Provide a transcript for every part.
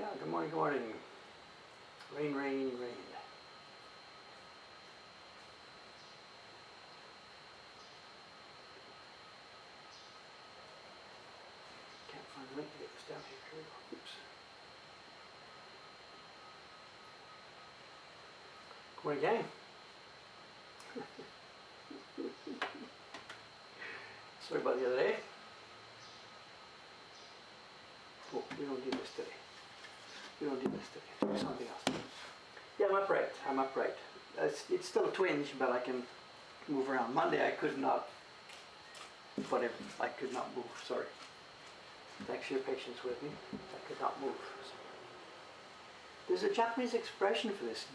Yeah, good morning, good morning. Rain, rain, rain. Can't find the link to get this down here. Here we go. Oops. Good morning, gang. Sorry about the other day. Oh, we don't do this today. We don't do this today. Do something else. Yeah, I'm upright. I'm upright. It's still a twinge, but I can move around. Monday I could not. Whatever. I could not move. Sorry. Thanks for your patience with me. I could not move. There's a Japanese expression for this.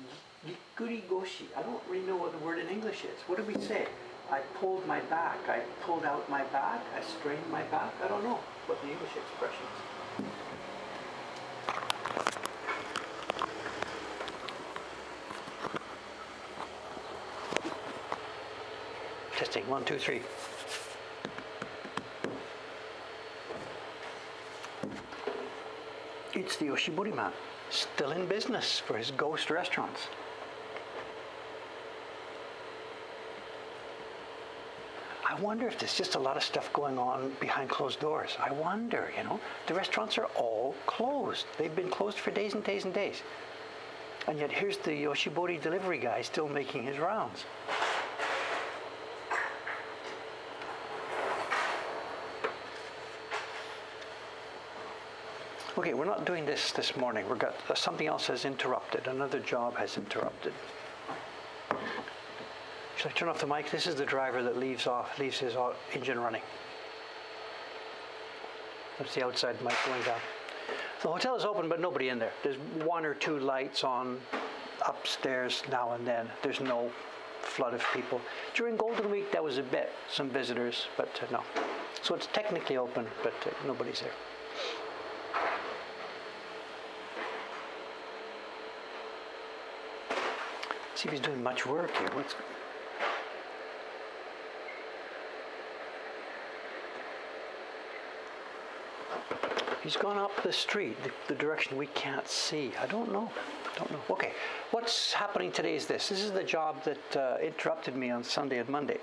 Gikuri goshi. I don't really know what the word in English is. What do we say? I pulled my back. I pulled out my back. I strained my back. I don't know what the English expression is. Testing, 1, 2, 3. It's the Yoshibori man, still in business for his ghost restaurants. I wonder if there's just a lot of stuff going on behind closed doors. I wonder, the restaurants are all closed. They've been closed for days and days and days. And yet here's the Yoshibori delivery guy still making his rounds. Okay, we're not doing this morning. We've got something else has interrupted. Another job has interrupted. Should I turn off the mic? This is the driver that leaves his engine running. That's the outside mic going down. The hotel is open, but nobody in there. There's 1 or 2 lights on upstairs now and then. There's no flood of people. During Golden Week, there was some visitors, but no. So it's technically open, but nobody's there. See if he's doing much work here. He's gone up the street, the direction we can't see. I don't know. Okay, what's happening today is this. This is the job that interrupted me on Sunday and Monday.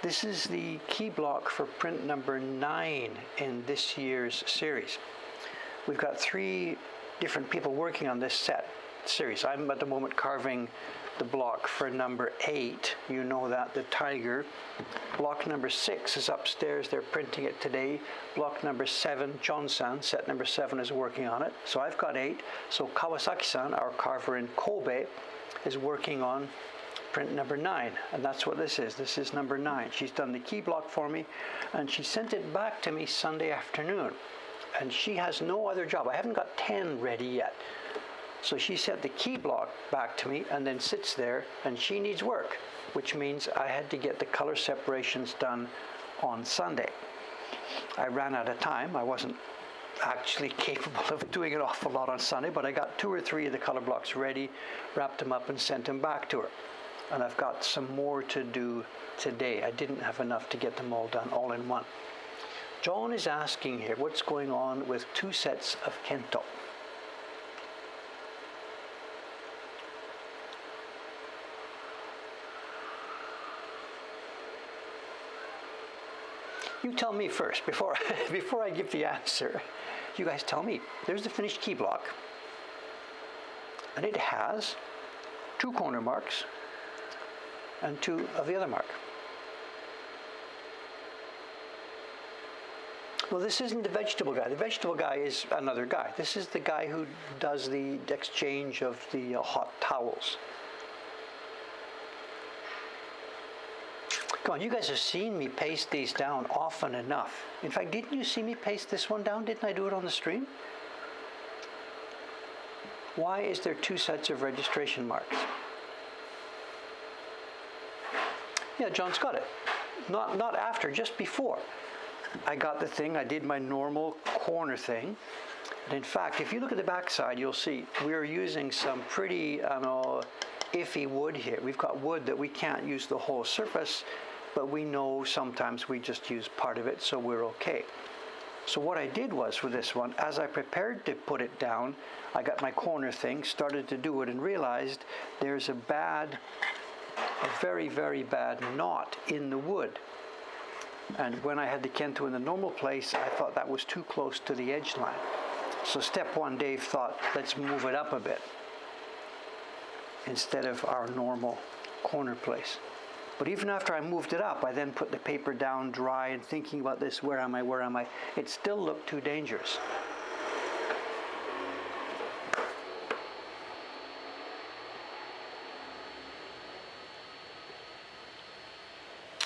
This is the key block for print number 9 in this year's series. We've got 3 different people working on this series. I'm at the moment carving the block for number 8, you know that, the tiger. Block number 6 is upstairs, they're printing it today. Block number 7, John-san, set number 7 is working on it. So I've got 8. So Kawasaki-san, our carver in Kobe, is working on print number 9. And that's what this is. This is number 9. She's done the key block for me, and she sent it back to me Sunday afternoon. And she has no other job. I haven't got 10 ready yet. So she sent the key block back to me and then sits there, and she needs work, which means I had to get the color separations done on Sunday. I ran out of time. I wasn't actually capable of doing an awful lot on Sunday, but I got 2 or 3 of the color blocks ready, wrapped them up and sent them back to her. And I've got some more to do today. I didn't have enough to get them all done all in one. John is asking here what's going on with 2 sets of kento. You tell me first, before I give the answer. You guys tell me. There's the finished key block. And it has 2 corner marks and 2 of the other mark. Well, this isn't the vegetable guy. The vegetable guy is another guy. This is the guy who does the exchange of the hot towels. Come on, you guys have seen me paste these down often enough. In fact, didn't you see me paste this one down? Didn't I do it on the stream? Why is there 2 sets of registration marks? Yeah, John's got it. Not after, just before. I got the thing, I did my normal corner thing. And in fact, if you look at the back side, you'll see we're using some pretty iffy wood here. We've got wood that we can't use the whole surface, but we know sometimes we just use part of it, so we're okay. So what I did was with this one, as I prepared to put it down, I got my corner thing, started to do it, and realized there's a very, very bad knot in the wood. And when I had the Kento in the normal place, I thought that was too close to the edge line. So step one, Dave thought, let's move it up a bit instead of our normal corner place. But even after I moved it up, I then put the paper down dry and thinking about this, where am I? It still looked too dangerous.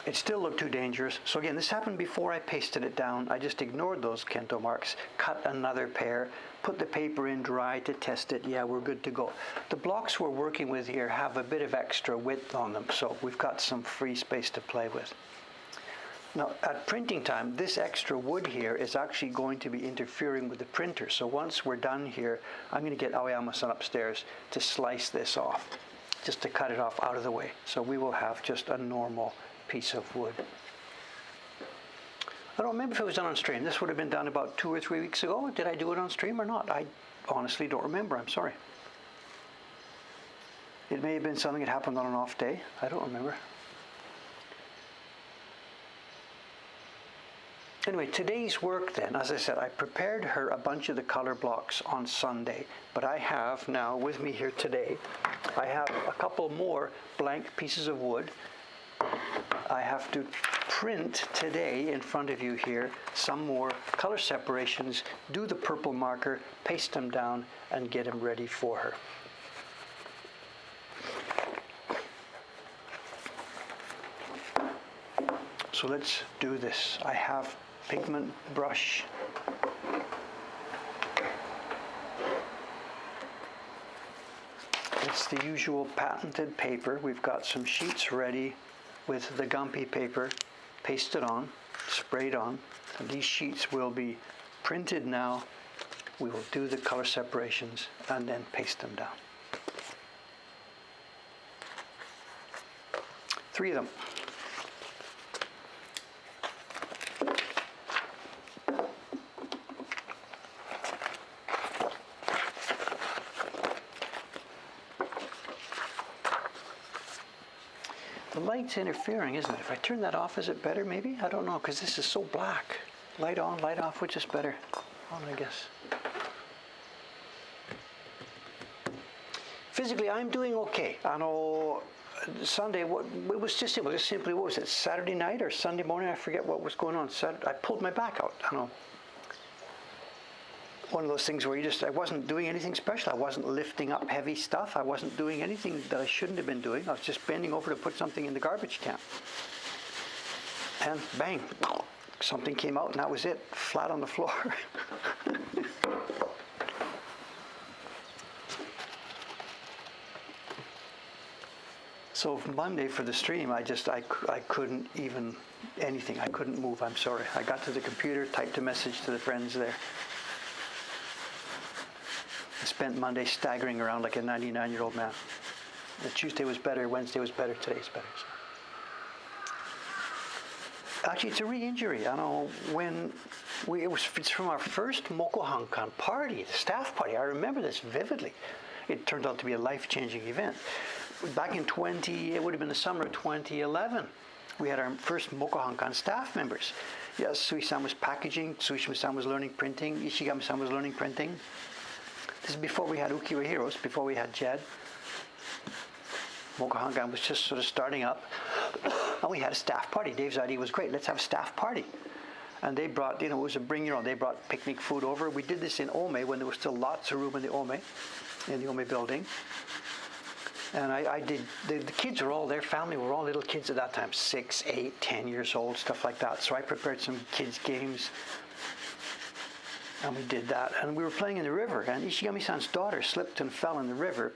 It still looked too dangerous. So again, this happened before I pasted it down. I just ignored those Kento marks, cut another pair, put the paper in dry to test it. Yeah, we're good to go. The blocks we're working with here have a bit of extra width on them, so we've got some free space to play with. Now, at printing time, this extra wood here is actually going to be interfering with the printer. So once we're done here, I'm going to get Aoyama-san upstairs to slice this off, just to cut it off out of the way. So we will have just a normal piece of wood. I don't remember if it was done on stream. This would have been done about 2 or 3 weeks ago. Did I do it on stream or not? I honestly don't remember. I'm sorry. It may have been something that happened on an off day. I don't remember. Anyway, today's work then, as I said, I prepared her a bunch of the color blocks on Sunday, but I have now with me here today, I have a couple more blank pieces of wood. I have to print today in front of you here some more color separations, do the purple marker, paste them down, and get them ready for her. So let's do this. I have pigment brush. It's the usual patented paper. We've got some sheets ready with the Gumpy paper pasted on, sprayed on. And these sheets will be printed now. We will do the color separations and then paste them down. 3 of them. The light's interfering, isn't it? If I turn that off, is it better maybe? I don't know, because this is so black. Light on, light off, which is better? On, I guess. Physically, I'm doing okay. I know Sunday, it was just simply, what was it, Saturday night or Sunday morning? I forget what was going on. I pulled my back out. I know. One of those things where I wasn't doing anything special. I wasn't lifting up heavy stuff. I wasn't doing anything that I shouldn't have been doing. I was just bending over to put something in the garbage can. And bang, something came out and that was it, flat on the floor. So Monday for the stream, I couldn't even anything. I couldn't move, I'm sorry. I got to the computer, typed a message to the friends there. I spent Monday staggering around like a 99-year-old man. The Tuesday was better, Wednesday was better, today's better. So. Actually, it's a re-injury. I know it's from our first Mokohankan party, the staff party. I remember this vividly. It turned out to be a life-changing event. Back in it would have been the summer of 2011. We had our first Mokohankan staff members. Yes, Sui-san was packaging, Tsushima-san was learning printing, Ishigami-san was learning printing. This is before we had Ukiwa Heroes, before we had Jed. Mokohankan was just sort of starting up. And we had a staff party. Dave's idea was great. Let's have a staff party. And they brought, it was a bring your own. They brought picnic food over. We did this in Ome when there was still lots of room in the Ome building. And I did, the kids were all, their family were all little kids at that time, 6, 8, 10 years old, stuff like that. So I prepared some kids' games. And we did that. And we were playing in the river. And Ishigami-san's daughter slipped and fell in the river.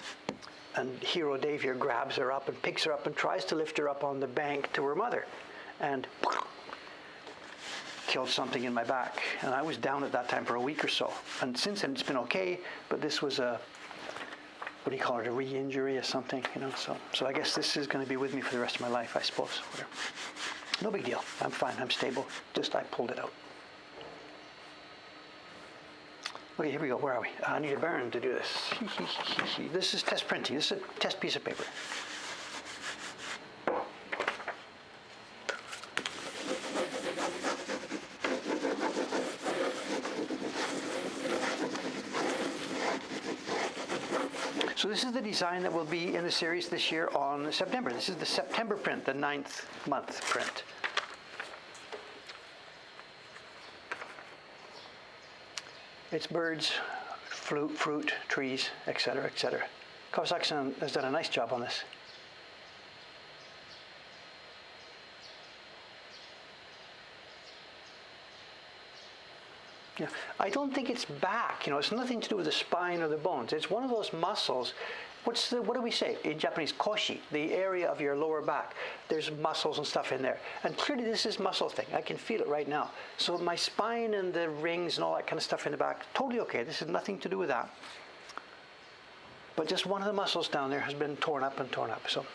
And Hero Dave here grabs her up and picks her up and tries to lift her up on the bank to her mother. And killed something in my back. And I was down at that time for a week or so. And since then it's been okay. But this was a, what do you call it, a re-injury or something, So I guess this is going to be with me for the rest of my life, I suppose. Whatever. No big deal. I'm fine. I'm stable. Just I pulled it out. Okay, here we go. Where are we? I need a Baron to do this. This is test printing. This is a test piece of paper. So this is the design that will be in the series this year on September. This is the September print, the 9th month print. It's birds, fruit, trees, etc., etc. Kawasaki-san has done a nice job on this. Yeah, I don't think it's back. It's nothing to do with the spine or the bones. It's one of those muscles. What do we say in Japanese? Koshi, the area of your lower back. There's muscles and stuff in there. And clearly this is muscle thing. I can feel it right now. So my spine and the rings and all that kind of stuff in the back, totally okay. This has nothing to do with that. But just one of the muscles down there has been torn up. So.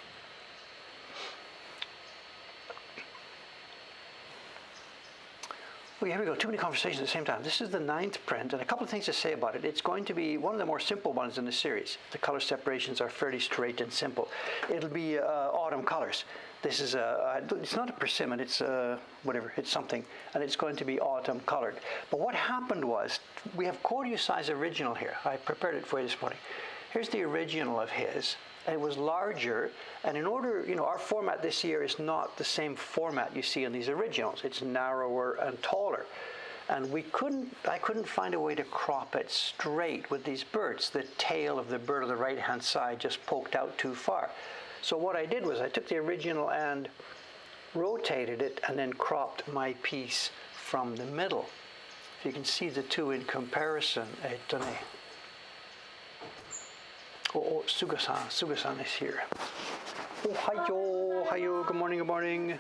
Well, here we go. Too many conversations at the same time. This is the 9th print, and a couple of things to say about it. It's going to be one of the more simple ones in the series. The color separations are fairly straight and simple. It'll be autumn colors. This is it's not a persimmon, it's whatever, it's something, and it's going to be autumn colored. But what happened was, we have Koryu size original here. I prepared it for you this morning. Here's the original of his. And it was larger, and in order, our format this year is not the same format you see in these originals. It's narrower and taller. And I couldn't find a way to crop it straight with these birds. The tail of the bird on the right-hand side just poked out too far. So what I did was I took the original and rotated it and then cropped my piece from the middle. If you can see the two in comparison, Oh, Suga-san is here. Oh, hi-yo, good morning.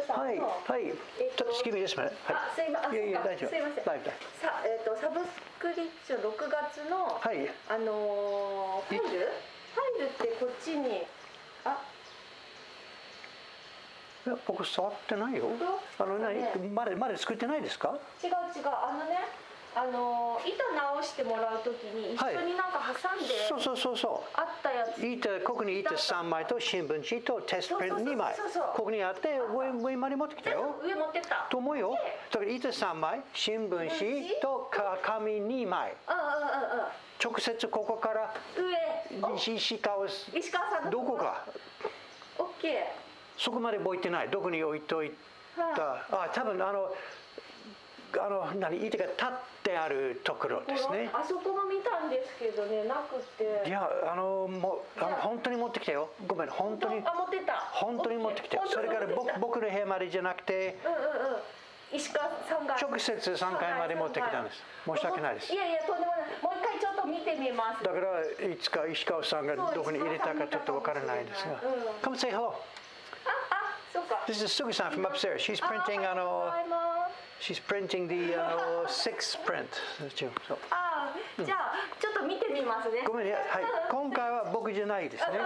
Hi. Just give me this minute. すいません。いや大丈夫。すいません。大丈夫。さあ、サブスクリプション6月のはい。ファイルってこっちにいや、僕触ってないよ。まだ作ってないですか？違う板直してもらうときに一緒になんか挟んで、そうあったやつ、ここに板3枚と新聞紙とテストプリント2枚ここにあって上まで持ってきたよ。上持ってったと思うよ。だから板3枚新聞紙と紙2枚直接ここから石川さんのどこか OK そこまで置いてない。どこに置いといた多分板が立ってあるところですね。あそこも見たんですけどね、なくて。いや、本当に持ってきたよ。ごめん、本当に。持ってた。本当に持ってきた。それから僕の部屋までじゃなくて、石川さんが直接3階まで持ってきたんです。申し訳ないです。いや、とんでもない。もう一回ちょっと見てみます。だからいつか石川さんがどこに入れたかちょっとわからないですが。Come say hello. そうか。This is Sugi-san from upstairs. She's printing She's printing the sixth print. じゃあちょっと見てみますね。ごめんね。はい。今回は僕じゃないですね。は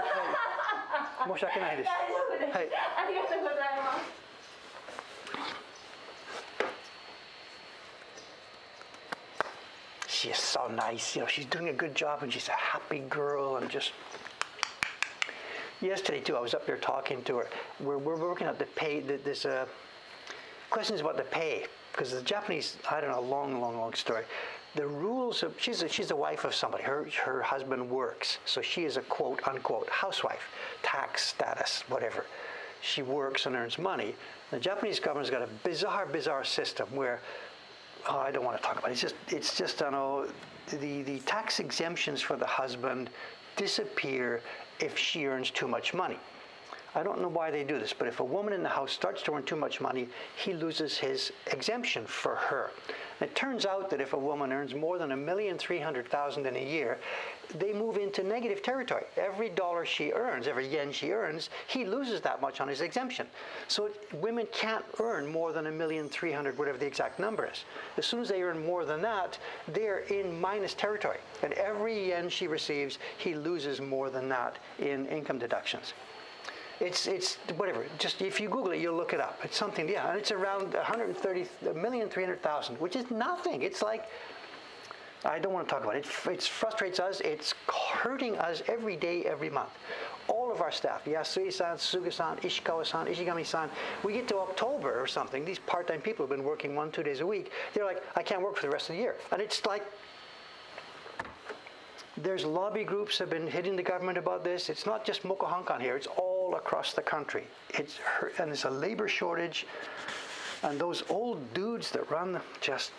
い、申し訳ないです。大丈夫です。はい。ありがとうございます。She is so nice. She's doing a good job, and she's a happy girl, and just. Yesterday too, I was up there talking to her. We're working out the pay. There's questions about the pay because the Japanese. I don't know. Long story. The rules of she's the wife of somebody. Her husband works, so she is a quote unquote housewife. Tax status, whatever. She works and earns money. The Japanese government's got a bizarre system where. I don't want to talk about it. It's just the tax exemptions for the husband disappear if she earns too much money. I don't know why they do this, but if a woman in the house starts to earn too much money, he loses his exemption for her. It turns out that if a woman earns more than $1,300,000 in a year, they move into negative territory. Every dollar she earns, every yen she earns, he loses that much on his exemption. So women can't earn more than $1,300,000, whatever the exact number is. As soon as they earn more than that, they're in minus territory. And every yen she receives, he loses more than that in income deductions. It's whatever. Just if you Google it, you'll look it up. It's something, yeah, and it's around 130,300,000, which is nothing. It's like, I don't want to talk about it. It frustrates us. It's hurting us every day, every month. All of our staff, Yasui-san, Suga-san, Ishikawa-san, Ishigami-san, we get to October or something. These part-time people have been working 1-2 days a week. They're like, I can't work for the rest of the year. And it's like, there's lobby groups have been hitting the government about this. It's not just Mokohankan here. It's all across the country. It's hurt, and there's a labor shortage. And those old dudes that run, just.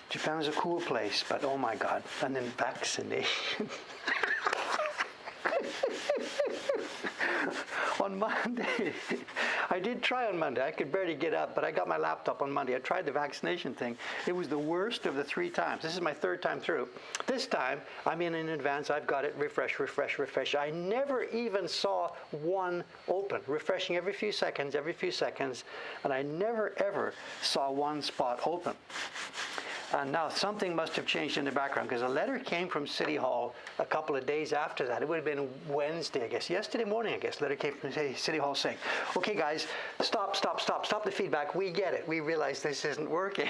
Japan is a cool place, but oh my God. And then vaccination. On Monday, I did try on Monday. I could barely get up, but I got my laptop on Monday. I tried the vaccination thing. It was the worst of the 3 times. This is my 3rd time through. This time, I'm in advance. I've got it. Refresh, refresh, refresh. I never even saw one open. Refreshing every few seconds, and I never, ever saw one spot open. And now something must have changed in the background, because a letter came from City Hall a couple of days after that. It would have been Wednesday, I guess. Yesterday morning, I guess. A letter came from City Hall saying, okay, guys, stop the feedback. We get it. We realize this isn't working.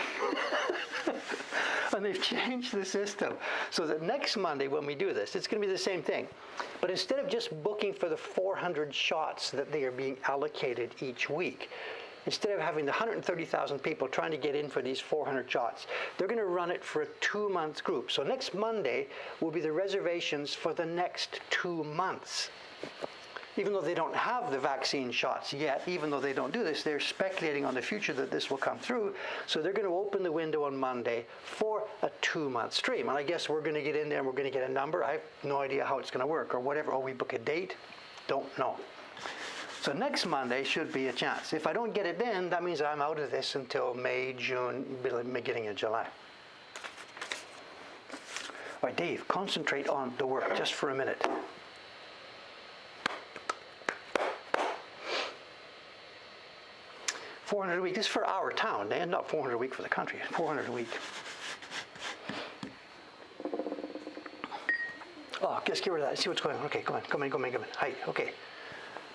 And they've changed the system so that next Monday when we do this, it's going to be the same thing. But instead of just booking for the 400 shots that they are being allocated each week, instead of having the 130,000 people trying to get in for these 400 shots, they're going to run it for a 2-month group. So next Monday will be the reservations for the next 2 months. Even though they don't have the vaccine shots yet, even though they don't do this, they're speculating on the future that this will come through. So they're going to open the window on Monday for a 2-month stream. And I guess we're going to get in there and we're going to get a number. I have no idea how it's going to work or whatever. Oh, we book a date? Don't know. So next Monday should be a chance. If I don't get it then, that means I'm out of this until May, June, beginning of July. All right, Dave, concentrate on the work just for a minute. $400 a week. This is for our town, and not $400 a week for the country. $400 a week. Oh, just get rid of that. See what's going on. Okay, come in. Hi.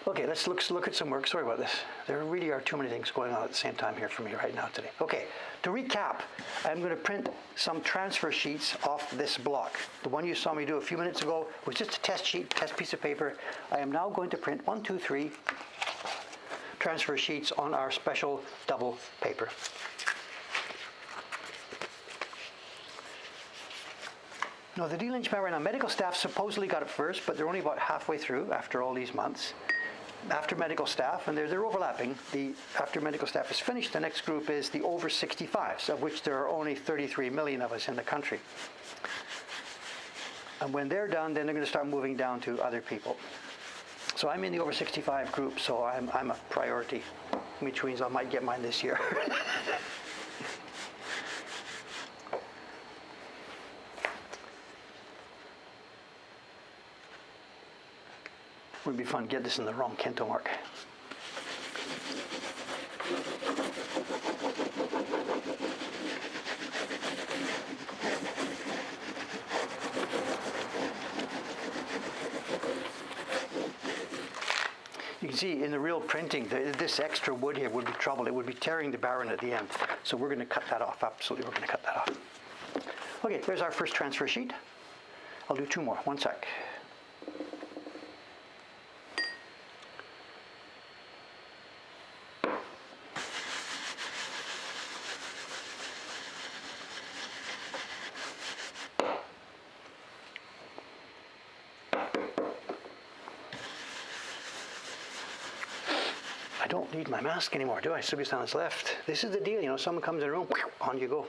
Okay, let's look at some work. Sorry about this. There really are too many things going on at the same time here for me right now today. Okay, to recap, I'm going to print some transfer sheets off this block. The one you saw me do a few minutes ago was just a test sheet, test piece of paper. I am now going to print 1, 2, 3 transfer sheets on our special double paper. Now, the dealing Japan right now, medical staff supposedly got it first, but they're only about halfway through after all these months. After medical staff, and they're overlapping. After medical staff is finished, the next group is the over 65s, of which there are only 33 million of us in the country. And when they're done, then they're going to start moving down to other people. So I'm in the over 65 group, so I'm a priority, which means I might get mine this year. Would be fun to get this in the wrong Kento mark. You can see in the real printing, this extra wood here would be trouble. It would be tearing the baron at the end. So we're going to cut that off. Absolutely, we're going to cut that off. Okay, there's our first transfer sheet. I'll do 2 more. 1 sec. I don't need my mask anymore, do I? Sugi-san is left. This is the deal, you know, someone comes in the room, on you go.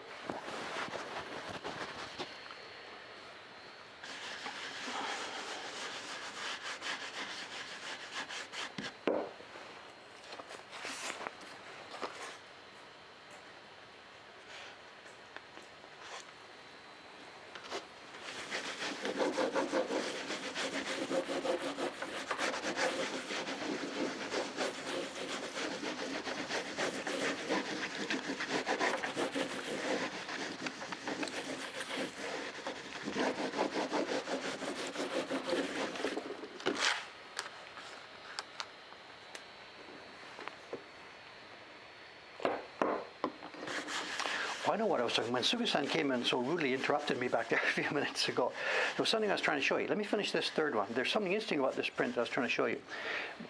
I know what I was talking about. When Sugu-san came in and so rudely interrupted me back there a few minutes ago, there was something I was trying to show you. Let me finish this third one. There's something interesting about this print that I was trying to show you.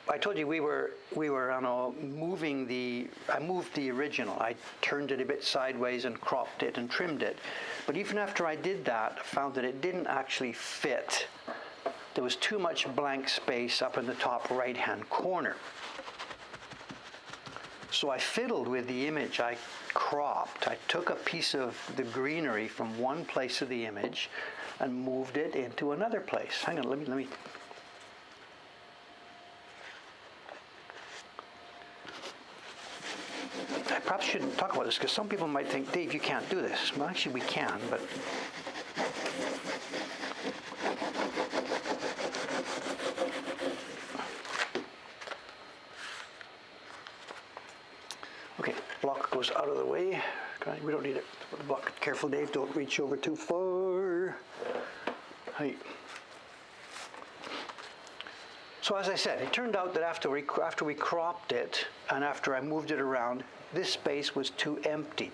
I told you we were moving I moved the original. I turned it a bit sideways and cropped it and trimmed it. But even after I did that, I found that it didn't actually fit. There was too much blank space up in the top right-hand corner. So I fiddled with the image. I cropped. I took a piece of the greenery from one place of the image and moved it into another place. Hang on, let me. I perhaps shouldn't talk about this because some people might think, Dave, you can't do this. Well, actually, we can, but. Okay, block goes out of the way. Okay, we don't need it. Put the block. Careful, Dave. Don't reach over too far. Hey. So as I said, it turned out that after we cropped it and after I moved it around, this space was too empty.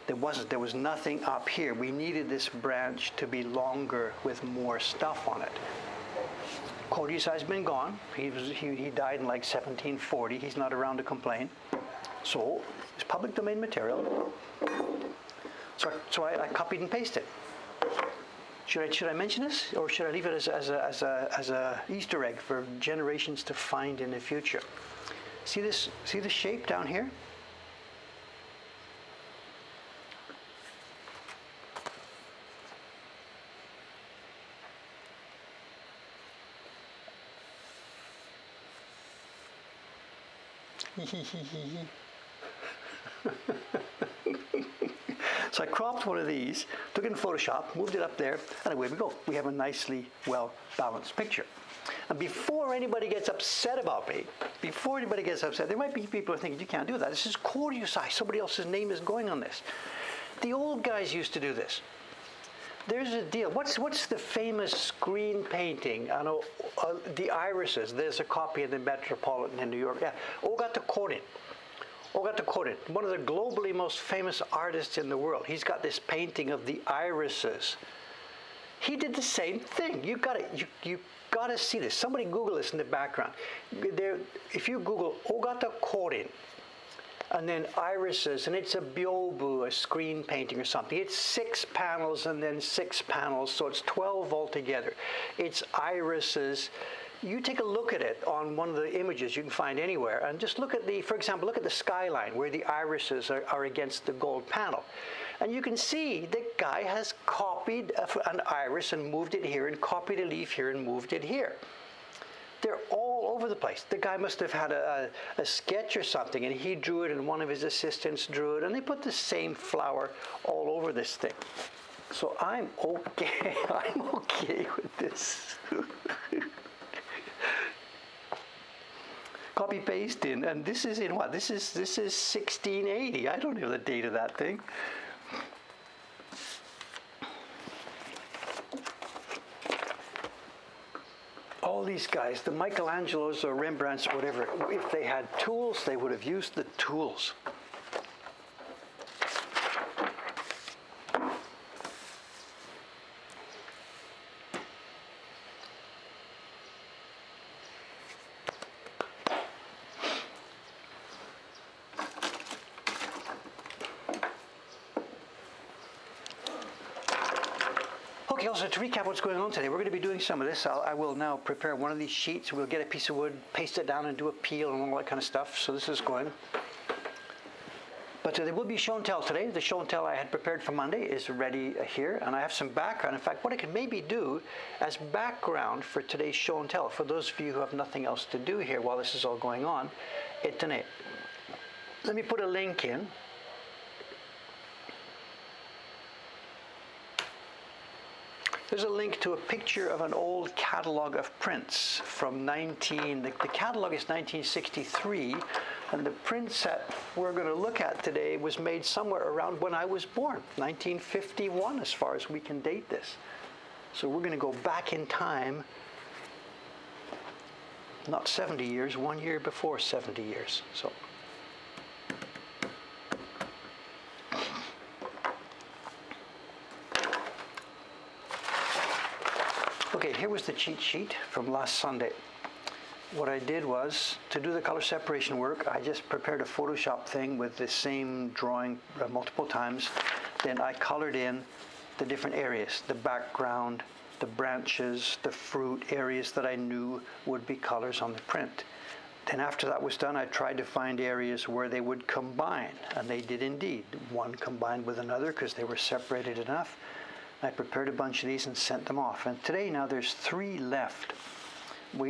There was nothing up here. We needed this branch to be longer with more stuff on it. Cody's has been gone. He died in like 1740. He's not around to complain. So it's public domain material. So I copied and pasted. Should I mention this, or should I leave it as a Easter egg for generations to find in the future? See this? See the shape down here? So I cropped one of these, took it in Photoshop, moved it up there, and away we go. We have a nicely well-balanced picture. And before anybody gets upset about me, there might be people who are thinking, you can't do that. This is Koryusai. Somebody else's name is going on this. The old guys used to do this. There's a deal. What's the famous screen painting? I know the irises. There's a copy in the Metropolitan in New York. Yeah, Ogata Korin, one of the globally most famous artists in the world. He's got this painting of the irises. He did the same thing. You got to see this. Somebody Google this in the background. If you Google Ogata Korin, and then irises, and it's a byobu, a screen painting or something. It's 6 panels and then 6 panels, so it's 12 altogether. It's irises. You take a look at it on one of the images you can find anywhere, and just look at for example, look at the skyline where the irises are against the gold panel. And you can see the guy has copied an iris and moved it here, and copied a leaf here and moved it here. They're all over the place. The guy must have had a sketch or something, and he drew it, and one of his assistants drew it, and they put the same flower all over this thing. So I'm okay. I'm okay with this. Copy paste in, and this is in what? This is 1680. I don't know the date of that thing. All these guys, the Michelangelos or Rembrandts or whatever, if they had tools, they would have used the tools. Okay, also to recap what's going on today, we're going to be doing some of this. I will now prepare one of these sheets. We'll get a piece of wood, paste it down and do a peel and all that kind of stuff. So this is going. But there will be show and tell today. The show and tell I had prepared for Monday is ready here. And I have some background. In fact, what I could maybe do as background for today's show and tell, for those of you who have nothing else to do here while this is all going on, let me put a link in. There's a link to a picture of an old catalog of prints from the catalog is 1963, and the prints that we're going to look at today was made somewhere around when I was born, 1951, as far as we can date this. So we're going to go back in time, not 70 years, 1 year before 70 years. So. Okay, here was the cheat sheet from last Sunday. What I did was, to do the color separation work, I just prepared a Photoshop thing with the same drawing multiple times. Then I colored in the different areas, the background, the branches, the fruit, areas that I knew would be colors on the print. Then after that was done, I tried to find areas where they would combine, and they did indeed. One combined with another because they were separated enough. I prepared a bunch of these and sent them off. And today now there's 3 left.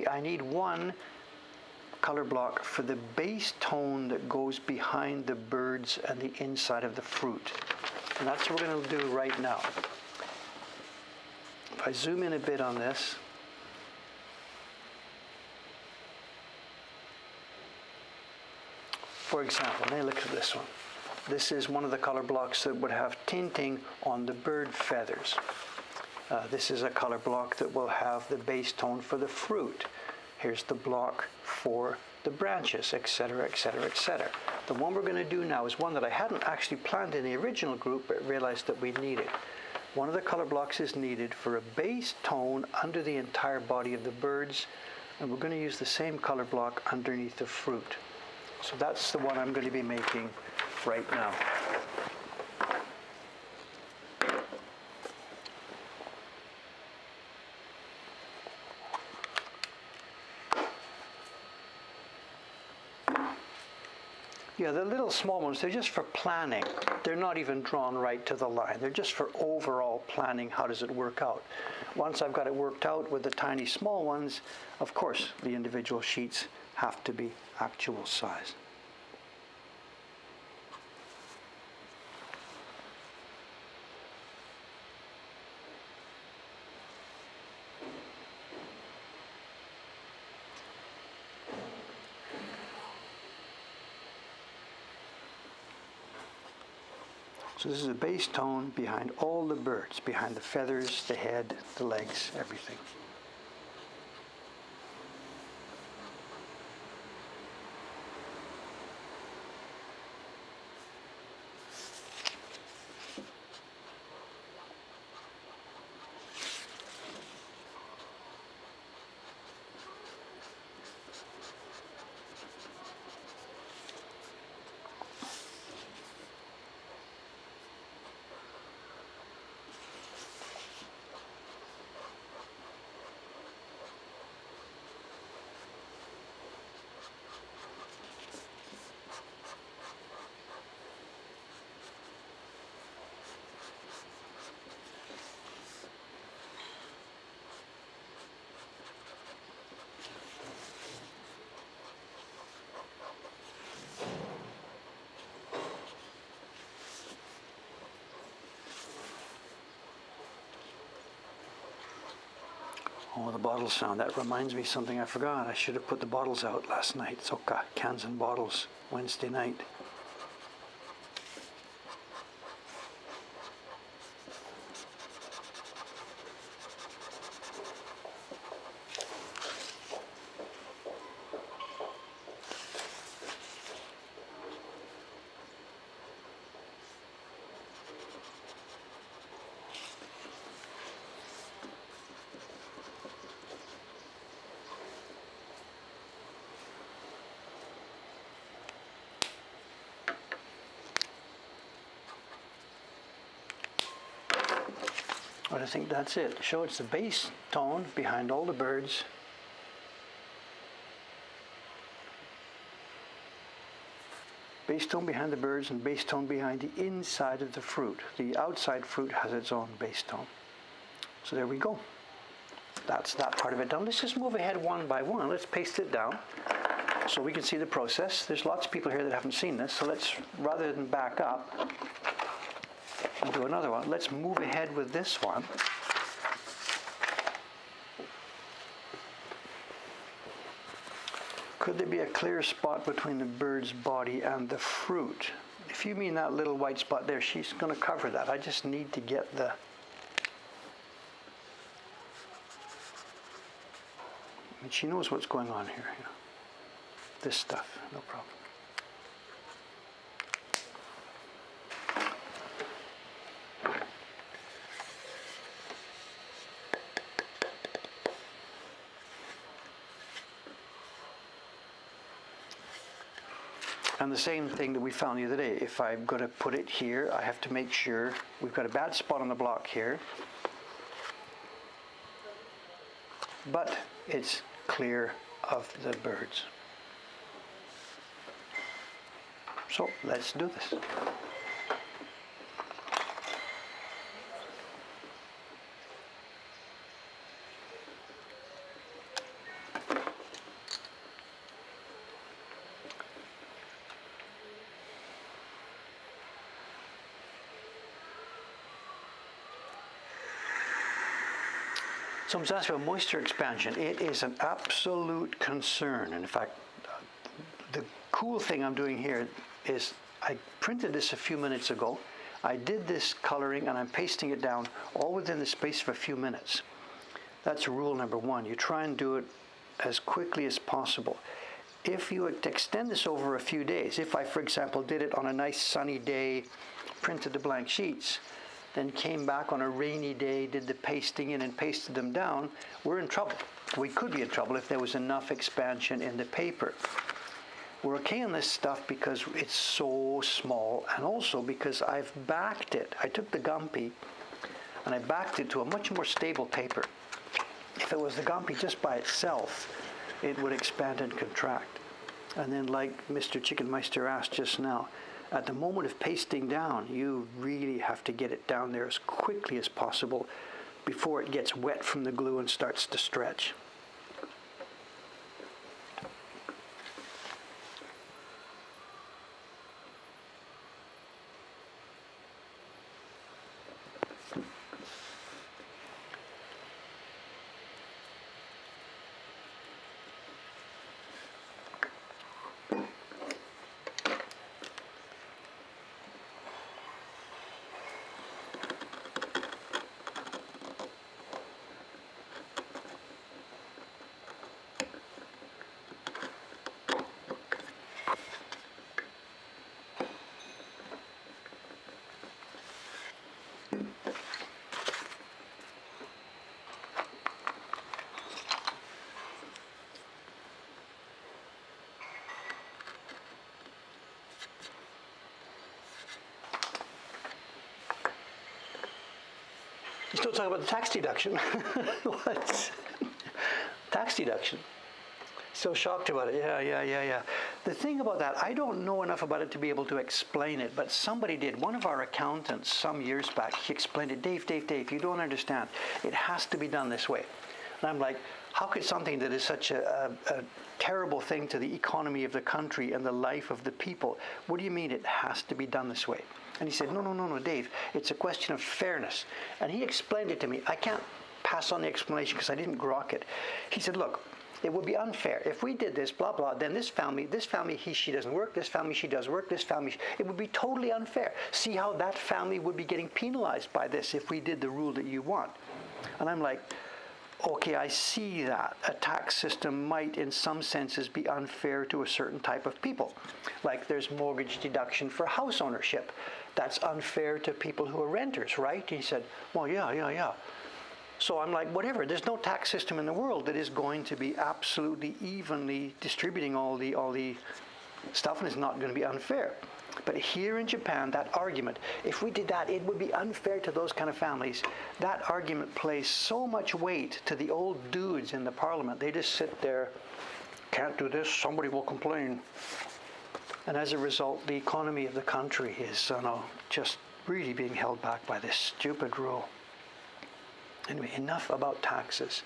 I need one color block for the base tone that goes behind the birds and the inside of the fruit. And that's what we're going to do right now. If I zoom in a bit on this, for example, now look at this one. This is one of the color blocks that would have tinting on the bird feathers. This is a color block that will have the base tone for the fruit. Here's the block for the branches, etc., etc., etc. The one we're going to do now is one that I hadn't actually planned in the original group, but realized that we needed. One of the color blocks is needed for a base tone under the entire body of the birds, and we're going to use the same color block underneath the fruit. So that's the one I'm going to be making right now. Yeah, the little small ones, they're just for planning. They're not even drawn right to the line. They're just for overall planning. How does it work out? Once I've got it worked out with the tiny small ones, of course, the individual sheets have to be actual size. So this is a base tone behind all the birds, behind the feathers, the head, the legs, everything. Oh, the bottle sound. That reminds me of something I forgot. I should have put the bottles out last night. Soka, cans and bottles, Wednesday night. But I think that's it. Show it's the base tone behind all the birds. Base tone behind the birds and base tone behind the inside of the fruit. The outside fruit has its own base tone. So there we go. That's that part of it done. Let's just move ahead one by one. Let's paste it down so we can see the process. There's lots of people here that haven't seen this, so let's, rather than back up and do another one, let's move ahead with this one. Could there be a clear spot between the bird's body and the fruit? If you mean that little white spot there, she's going to cover that. I just need to get the... I mean, she knows what's going on here. You know. This stuff, no problem. And the same thing that we found the other day, if I'm going to put it here, I have to make sure we've got a bad spot on the block here, but it's clear of the birds. So let's do this. So I'm just asking about moisture expansion. It is an absolute concern. And in fact, the cool thing I'm doing here is I printed this a few minutes ago. I did this coloring and I'm pasting it down all within the space of a few minutes. That's rule number one. You try and do it as quickly as possible. If you extend this over a few days, if I, for example, did it on a nice sunny day, printed the blank sheets, then came back on a rainy day, did the pasting in and pasted them down, we're in trouble. We could be in trouble if there was enough expansion in the paper. We're okay on this stuff because it's so small, and also because I've backed it. I took the Gumpy and I backed it to a much more stable paper. If it was the Gumpy just by itself, it would expand and contract. And then, like Mr. Chickenmeister asked just now, at the moment of pasting down, you really have to get it down there as quickly as possible before it gets wet from the glue and starts to stretch. You still talking about the tax deduction? What? Tax deduction. So shocked about it. Yeah. The thing about that, I don't know enough about it to be able to explain it, but somebody did. One of our accountants some years back, he explained it. Dave, you don't understand. It has to be done this way. And I'm like, how could something that is such a terrible thing to the economy of the country and the life of the people, what do you mean it has to be done this way? And he said, no, Dave, it's a question of fairness. And he explained it to me. I can't pass on the explanation because I didn't grok it. He said, look, it would be unfair. If we did this, blah, blah, then this family, she doesn't work, this family, she does work, this family, it would be totally unfair. See how that family would be getting penalized by this if we did the rule that you want. And I'm like, okay, I see that. A tax system might, in some senses, be unfair to a certain type of people. Like there's mortgage deduction for house ownership. That's unfair to people who are renters, right? He said, well, yeah. So I'm like, whatever. There's no tax system in the world that is going to be absolutely evenly distributing all the stuff, and it's not going to be unfair. But here in Japan, that argument, if we did that, it would be unfair to those kind of families. That argument plays so much weight to the old dudes in the parliament. They just sit there, can't do this, somebody will complain. And as a result, the economy of the country is just really being held back by this stupid rule. Anyway, enough about taxes.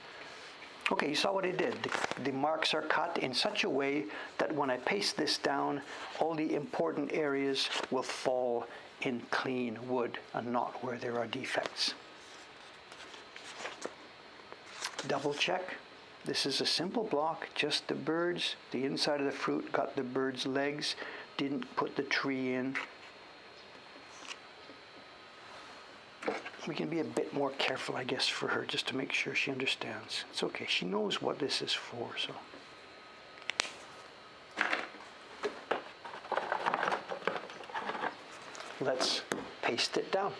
Okay, you saw what I did. The marks are cut in such a way that when I paste this down, all the important areas will fall in clean wood and not where there are defects. Double check. This is a simple block, just the birds. The inside of the fruit got the bird's legs, didn't put the tree in. We can be a bit more careful, I guess, for her, just to make sure she understands. It's okay. She knows what this is for, so. Let's paste it down.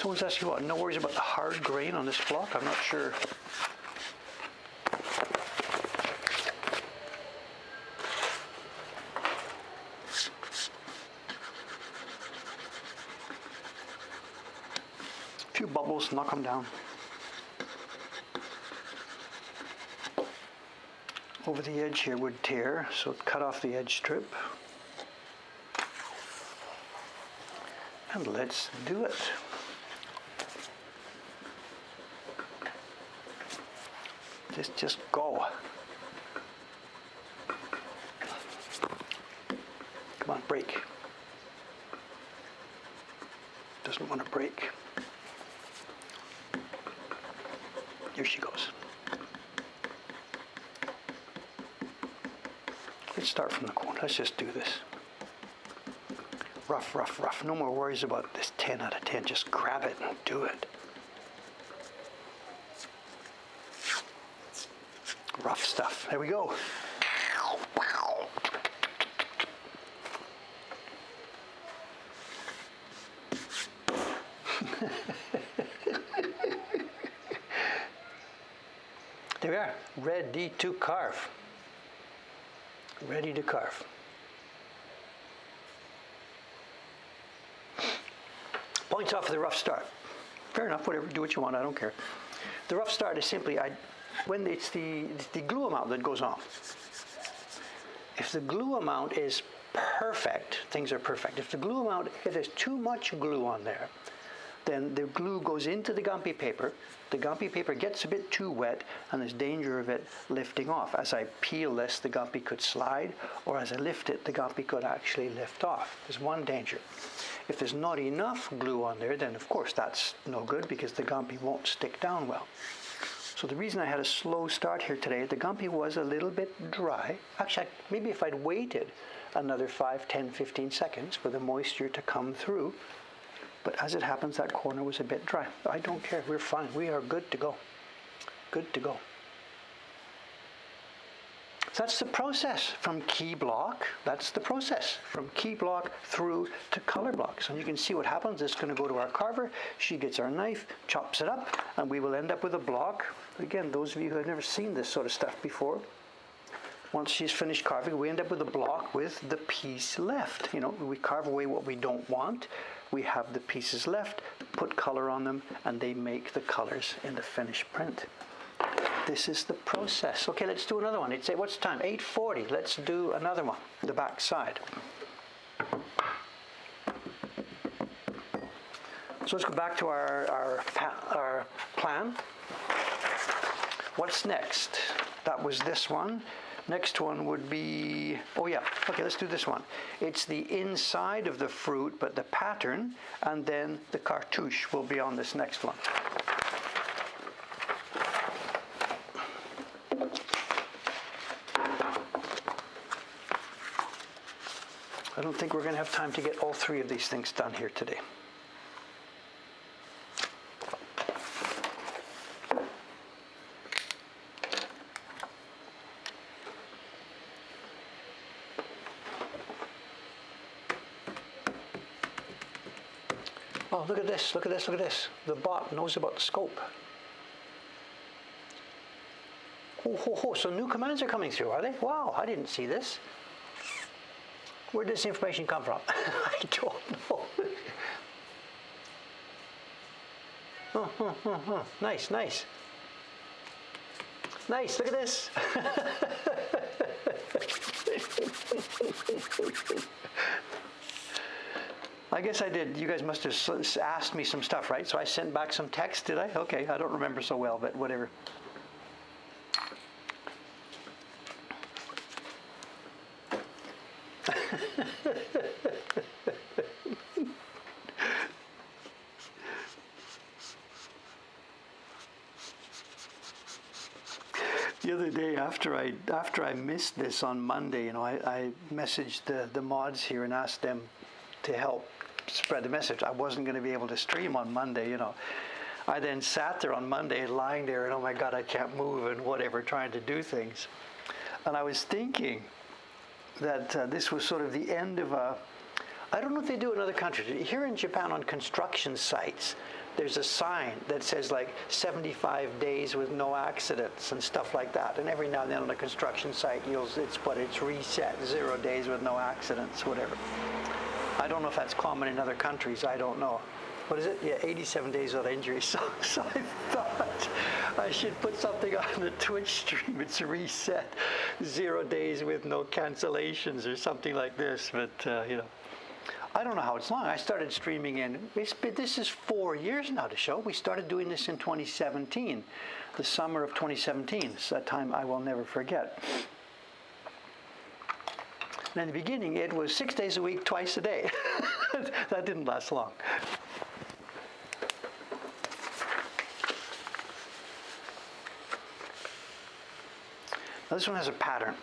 Someone's asking what? No worries about the hard grain on this block? I'm not sure. A few bubbles, knock them down. Over the edge here would tear, so cut off the edge strip. And let's do it. Just go. Come on, break. Doesn't want to break. Here she goes. Let's start from the corner. Let's just do this. Rough, rough, rough. No more worries about this 10 out of 10. Just grab it and do it. Rough stuff. There we go. There we are. Ready to carve. Ready to carve. Points off for the rough start. Fair enough, whatever, do what you want, I don't care. The rough start is simply, when it's the glue amount that goes on. If the glue amount is perfect, things are perfect. If the glue amount, if there's too much glue on there, then the glue goes into the gumpy paper. The gumpy paper gets a bit too wet, and there's danger of it lifting off. As I peel this, the gumpy could slide, or as I lift it, the gumpy could actually lift off. There's one danger. If there's not enough glue on there, then of course that's no good because the gumpy won't stick down well. So the reason I had a slow start here today, the gumpy was a little bit dry. Actually, maybe if I'd waited another 5, 10, 15 seconds for the moisture to come through. But as it happens, that corner was a bit dry. I don't care. We're fine. We are good to go. Good to go. So that's the process from key block. That's the process from key block through to color blocks. And you can see what happens. It's going to go to our carver. She gets our knife, chops it up, and we will end up with a block. Again, those of you who have never seen this sort of stuff before, once she's finished carving, we end up with a block with the piece left. You know, we carve away what we don't want. We have the pieces left, put color on them, and they make the colors in the finished print. This is the process. Okay, let's do another one. It's what's the time? 8:40. Let's do another one. The back side. So let's go back to our plan. What's next? That was this one. Next one would be, oh yeah, okay, let's do this one. It's the inside of the fruit, but the pattern, and then the cartouche will be on this next one. I don't think we're going to have time to get all three of these things done here today. Oh, look at this, look at this, look at this. The bot knows about the scope. Oh, ho, ho. So new commands are coming through, are they? Wow, I didn't see this. Where did this information come from? I don't know. Nice, nice. Nice, look at this. I guess I did. You guys must have asked me some stuff, right? So I sent back some text, did I? Okay, I don't remember so well, but whatever. The other day, after I missed this on Monday, I messaged the mods here and asked them to help spread the message. I wasn't going to be able to stream on Monday, I then sat there on Monday lying there and oh my God, I can't move and whatever, trying to do things. And I was thinking that this was sort of the end of I don't know if they do it in other countries. Here in Japan on construction sites, there's a sign that says like 75 days with no accidents and stuff like that. And every now and then on a construction site, it's reset, 0 days with no accidents, whatever. I don't know if that's common in other countries. I don't know. What is it? Yeah, 87 days without injury. So I thought I should put something on the Twitch stream. It's reset, 0 days with no cancellations or something like this. But, I don't know how it's long. I started streaming this is 4 years now to show. We started doing this in 2017, the summer of 2017. It's a time I will never forget. And in the beginning, it was 6 days a week, twice a day. That didn't last long. Now this one has a pattern.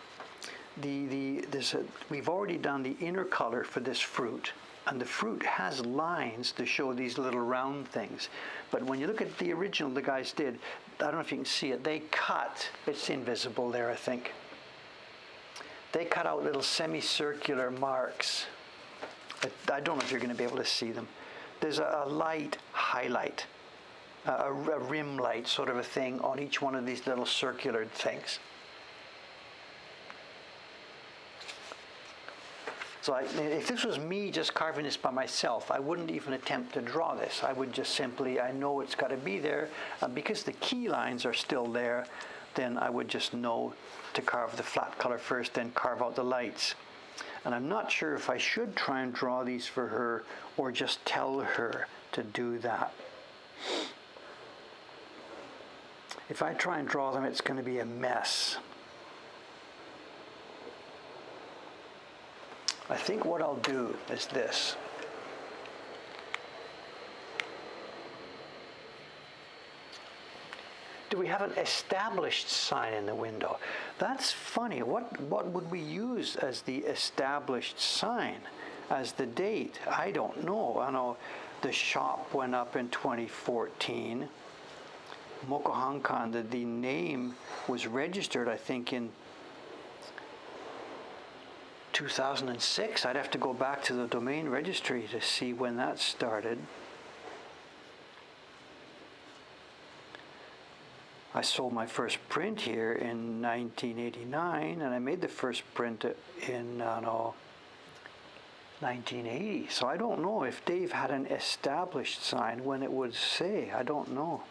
We've already done the inner color for this fruit, and the fruit has lines to show these little round things. But when you look at the original the guys did, I don't know if you can see it, they cut, it's invisible there I think, they cut out little semicircular marks. I don't know if you're going to be able to see them. There's a light highlight, a rim light sort of a thing on each one of these little circular things. So if this was me just carving this by myself, I wouldn't even attempt to draw this. I would just simply, I know it's got to be there. Because the key lines are still there, then I would just know to carve the flat color first, then carve out the lights. And I'm not sure if I should try and draw these for her or just tell her to do that. If I try and draw them, it's going to be a mess. I think what I'll do is this. Do we have an established sign in the window? That's funny. What would we use as the established sign, as the date? I don't know. I know the shop went up in 2014. Mokohankan, the name was registered, I think, in 2006. I'd have to go back to the domain registry to see when that started. I sold my first print here in 1989, and I made the first print in 1980. So I don't know if Dave had an established sign when it would say. I don't know.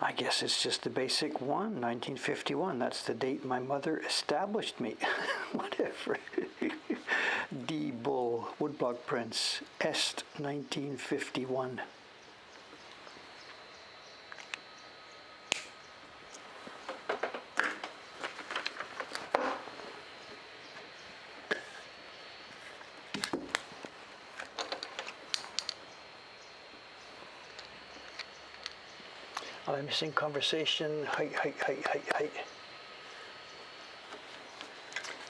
I guess it's just the basic one, 1951. That's the date my mother established me. Whatever. D. Bull, Woodblock Prince, Est, 1951. I'm missing conversation. Hi.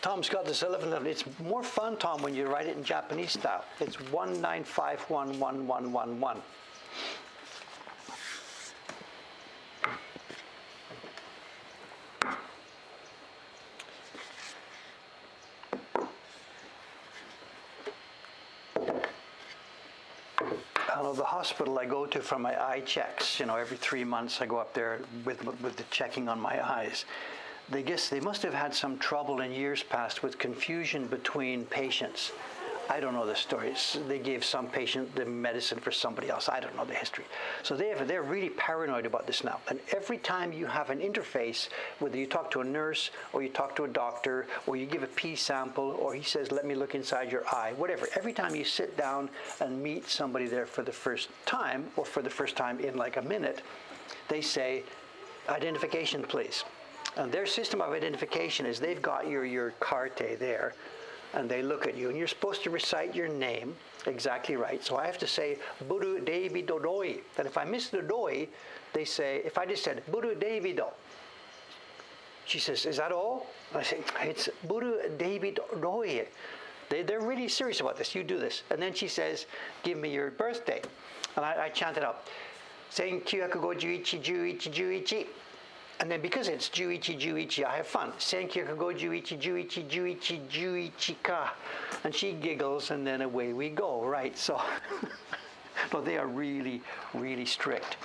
Tom's got this 1111. It's more fun, Tom, when you write it in Japanese style. It's 19511111. The hospital I go to for my eye checks, every 3 months I go up there with the checking on my eyes. They must have had some trouble in years past with confusion between patients. I don't know the stories. They gave some patient the medicine for somebody else. I don't know the history. So they're really paranoid about this now. And every time you have an interface, whether you talk to a nurse or you talk to a doctor or you give a pee sample or he says, let me look inside your eye, whatever. Every time you sit down and meet somebody there for the first time or for the first time in like a minute, they say, identification, please. And their system of identification is they've got your carte there, and they look at you, and you're supposed to recite your name exactly right. So I have to say, Buru David Dodoi. That if I miss the doi, they say, if I just said, Buru Davido, she says, is that all? I say, it's Buru David Dodoi. They're really serious about this. You do this. And then she says, give me your birthday. And I chant it up. 1951-11-11. And then because it's Juichi, I have fun. 1951-11-11 ka. And she giggles, and then away we go, right? So, no, they are really, really strict.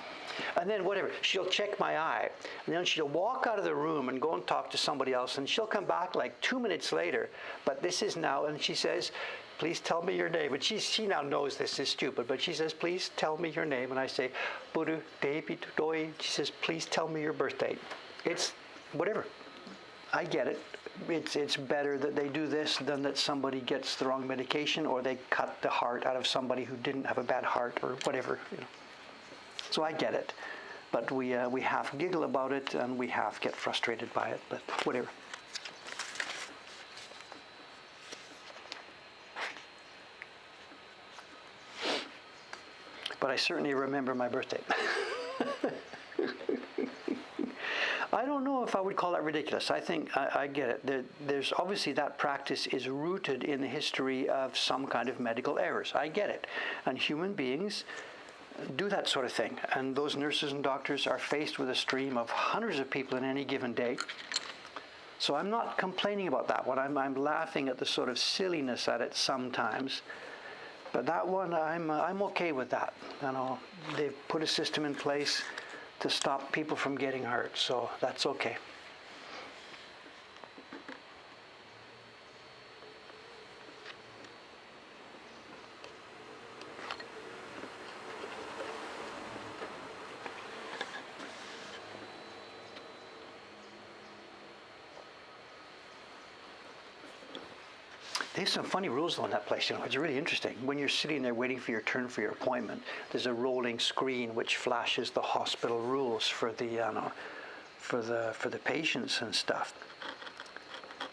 And then whatever, she'll check my eye, and then she'll walk out of the room and go and talk to somebody else, and she'll come back like 2 minutes later, but this is now, and she says, please tell me your name. And she now knows this is stupid, but she says, please tell me your name. And I say, Buru David Doi. She says, please tell me your birth date. It's whatever. I get it. It's better that they do this than that somebody gets the wrong medication or they cut the heart out of somebody who didn't have a bad heart or whatever. You know. So I get it. But we half giggle about it and we half get frustrated by it, but whatever. But I certainly remember my birthday. I don't know if I would call that ridiculous. I think I get it. There's obviously that practice is rooted in the history of some kind of medical errors. I get it. And human beings do that sort of thing. And those nurses and doctors are faced with a stream of hundreds of people in any given day. So I'm not complaining about that one. I'm laughing at the sort of silliness at it sometimes. But that one, I'm okay with that. You know, they've put a system in place to stop people from getting hurt, so that's okay. They have some funny rules though in that place, you know, it's really interesting. When you're sitting there waiting for your turn for your appointment, there's a rolling screen which flashes the hospital rules for the for the patients and stuff.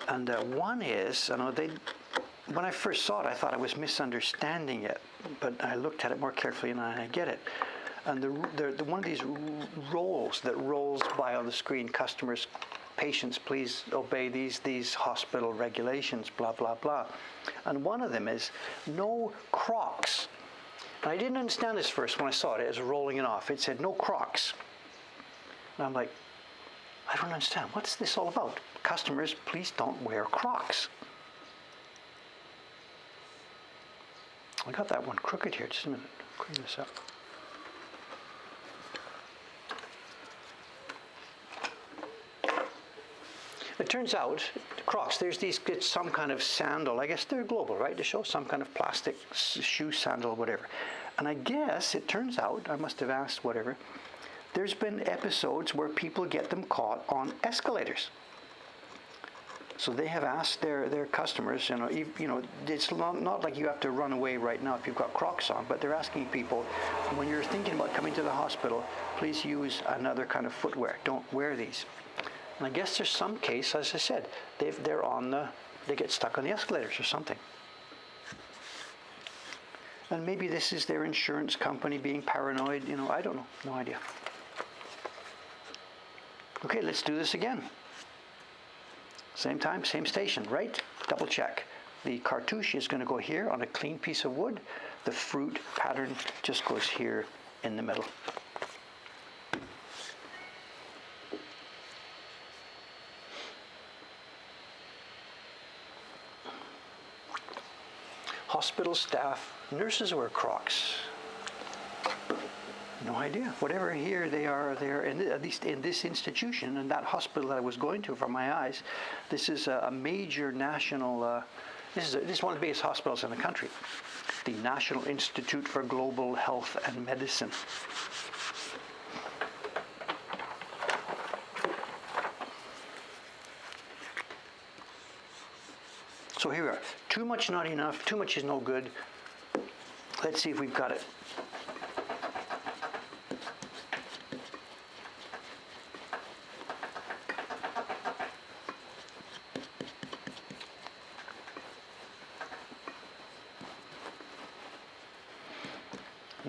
And one is, you know, when I first saw it, I thought I was misunderstanding it, but I looked at it more carefully and I get it. And the one of these rolls that rolls by on the screen, customers, patients, please obey these hospital regulations, blah, blah, blah. And one of them is no Crocs. And I didn't understand this first when I saw it. It was rolling it off. It said no Crocs. And I'm like, I don't understand. What's this all about? Customers, please don't wear Crocs. I got that one crooked here. Just a minute. Clean this up. It turns out, Crocs, there's these, it's some kind of sandal. I guess they're global, right? To show some kind of plastic shoe sandal or whatever. And I guess it turns out, I must have asked whatever, there's been episodes where people get them caught on escalators. So they have asked their customers, you know, it's not like you have to run away right now if you've got Crocs on, but they're asking people, when you're thinking about coming to the hospital, please use another kind of footwear. Don't wear these. And I guess there's some case, as I said, they get stuck on the escalators or something. And maybe this is their insurance company being paranoid, you know, I don't know, no idea. Okay, let's do this again. Same time, same station, right? Double check. The cartouche is going to go here on a clean piece of wood. The fruit pattern just goes here in the middle. Hospital staff, nurses wear Crocs. No idea. Whatever here they are at least in this institution and that hospital that I was going to for my eyes. This is a major national. This is one of the biggest hospitals in the country, the National Institute for Global Health and Medicine. So here we are. Too much, not enough. Too much is no good. Let's see if we've got it.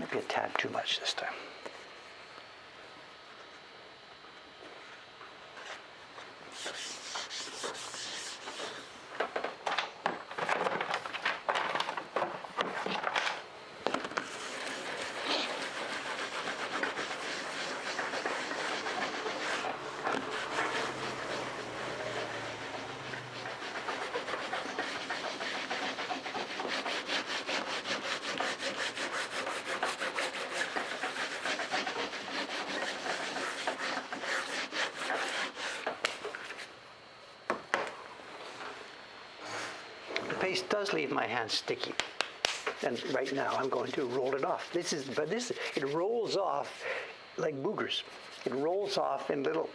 Might be a tad too much this time. The paste does leave my hands sticky, and right now I'm going to roll it off. It rolls off like boogers. It rolls off in little.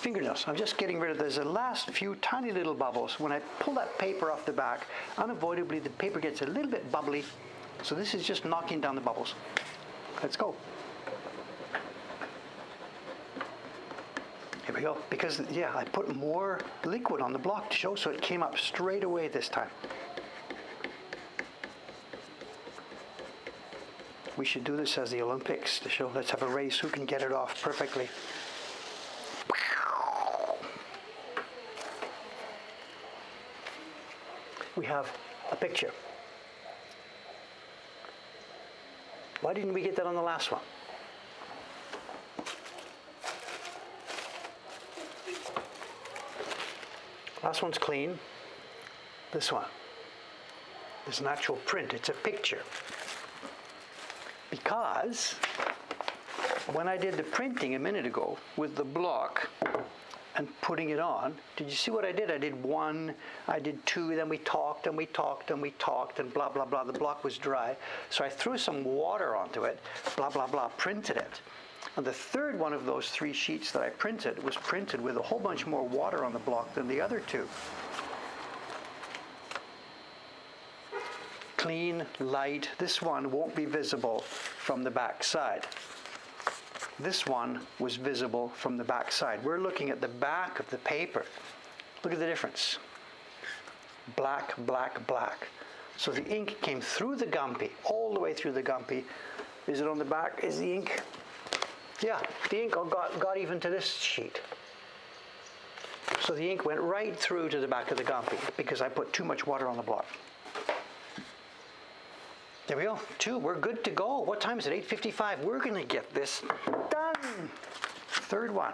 Fingernails. I'm just getting rid of there's the last few tiny little bubbles. When I pull that paper off the back, unavoidably the paper gets a little bit bubbly. So this is just knocking down the bubbles. Let's go. Here we go. Because yeah, I put more liquid on the block to show, so it came up straight away this time. We should do this as the Olympics to show. Let's have a race. Who can get it off perfectly? We have a picture. Why didn't we get that on the last one? Last one's clean. This one is an actual print. It's a picture. Because when I did the printing a minute ago with the block and putting it on, did you see what I did? I did one, I did two, then we talked and we talked and we talked and blah, blah, blah. The block was dry. So I threw some water onto it, blah, blah, blah, printed it. And the third one of those 3 sheets that I printed was printed with a whole bunch more water on the block than the other 2. Clean, light. This one won't be visible from the back side. This one was visible from the back side. We're looking at the back of the paper. Look at the difference. Black, black, black. So the ink came through the gumpy, all the way through the gumpy. Is it on the back? Is the ink? Yeah, the ink got even to this sheet. So the ink went right through to the back of the gumpy because I put too much water on the block. There we go. 2. We're good to go. What time is it? 8:55. We're going to get this done. Third one.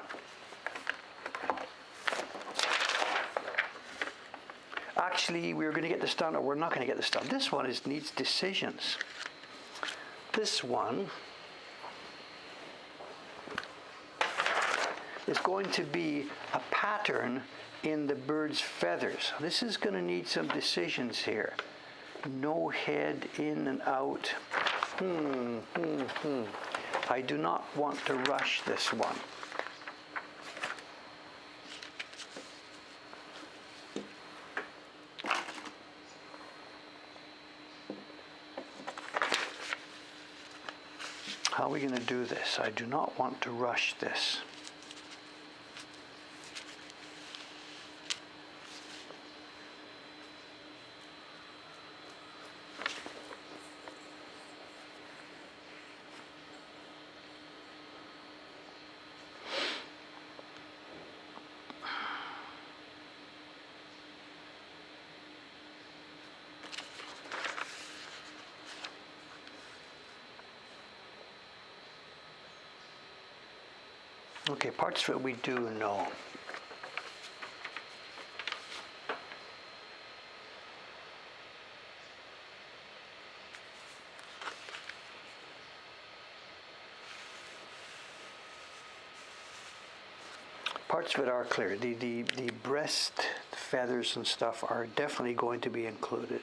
Actually, we're going to get this done, or we're not going to get this done. This one needs decisions. This one is going to be a pattern in the bird's feathers. This is going to need some decisions here. No head in and out. I do not want to rush this one. How are we going to do this? I do not want to rush this. Okay, parts of it we do know. parts of it are clear. The breast feathers and stuff are definitely going to be included.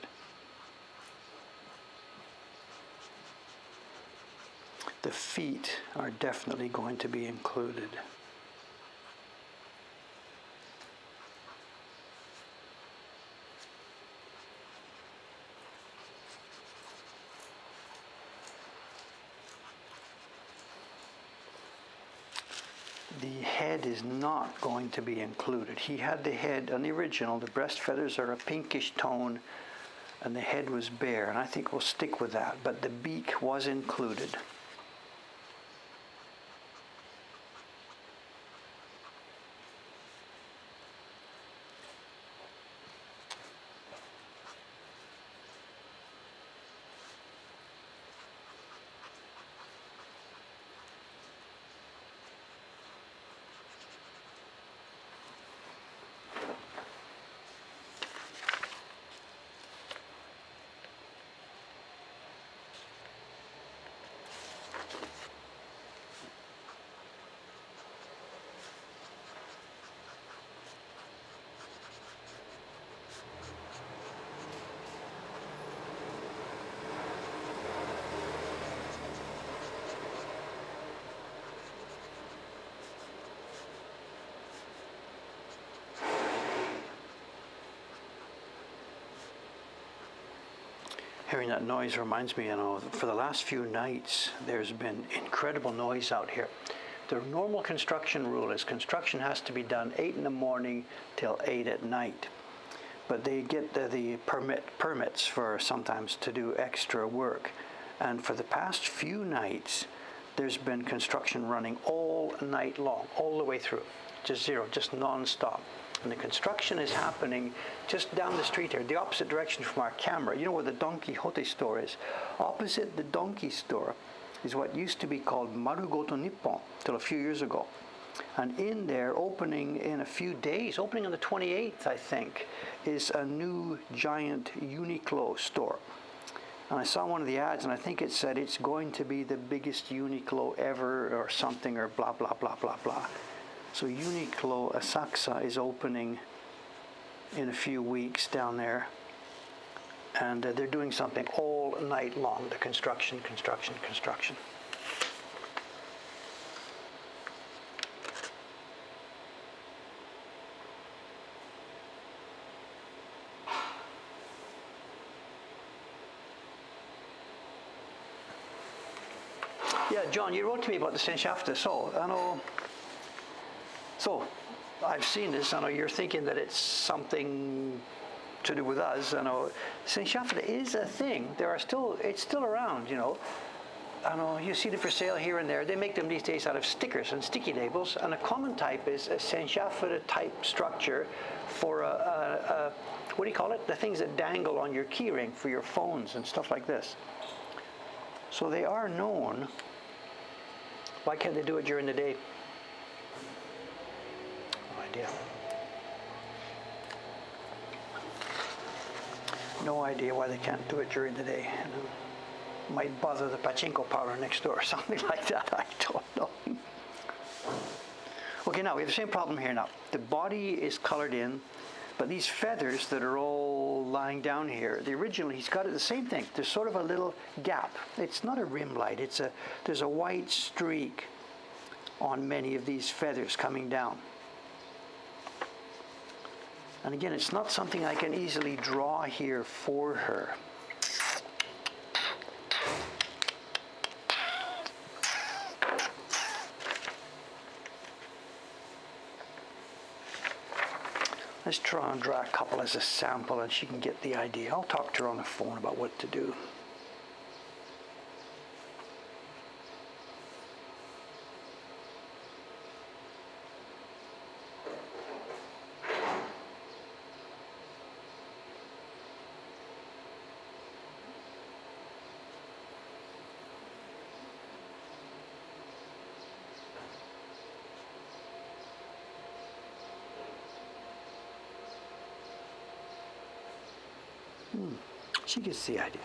The feet are definitely going to be included. The head is not going to be included. He had the head on the original. The breast feathers are a pinkish tone and the head was bare, and I think we'll stick with that, but the beak was included. Hearing that noise reminds me, for the last few nights, there's been incredible noise out here. The normal construction rule is construction has to be done 8 in the morning till 8 at night. But they get the permits for sometimes to do extra work. And for the past few nights, there's been construction running all night long, all the way through. Just zero, just non-stop. And the construction is happening just down the street here, the opposite direction from our camera. You know where the Don Quixote store is? Opposite the donkey store is what used to be called Marugoto Nippon till a few years ago. And in there, opening in a few days, opening on the 28th, I think, is a new giant Uniqlo store. And I saw one of the ads, and I think it said it's going to be the biggest Uniqlo ever or something, or blah, blah, blah, blah, blah. So Uniqlo Asakusa is opening in a few weeks down there, and they're doing something all night long, the construction. Yeah, John, you wrote to me about the Senshafta. So I've seen this. I know you're thinking that it's something to do with us. I know Senshafta is a thing. It's still around. I know you see them for sale here and there. They make them these days out of stickers and sticky labels. And a common type is a Senshafta type structure for what do you call it? The things that dangle on your keyring for your phones and stuff like this. So they are known. Why can't they do it during the day? No idea why they can't do it during the day. Might bother the pachinko parlor next door or something like that. I don't know. Okay, now we have the same problem here now. The body is colored in, but these feathers that are all lying down here, originally he's got it the same thing. There's sort of a little gap. It's not a rim light. There's a white streak on many of these feathers coming down. And again, it's not something I can easily draw here for her. Let's try and draw a couple as a sample and she can get the idea. I'll talk to her on the phone about what to do. She gets the idea.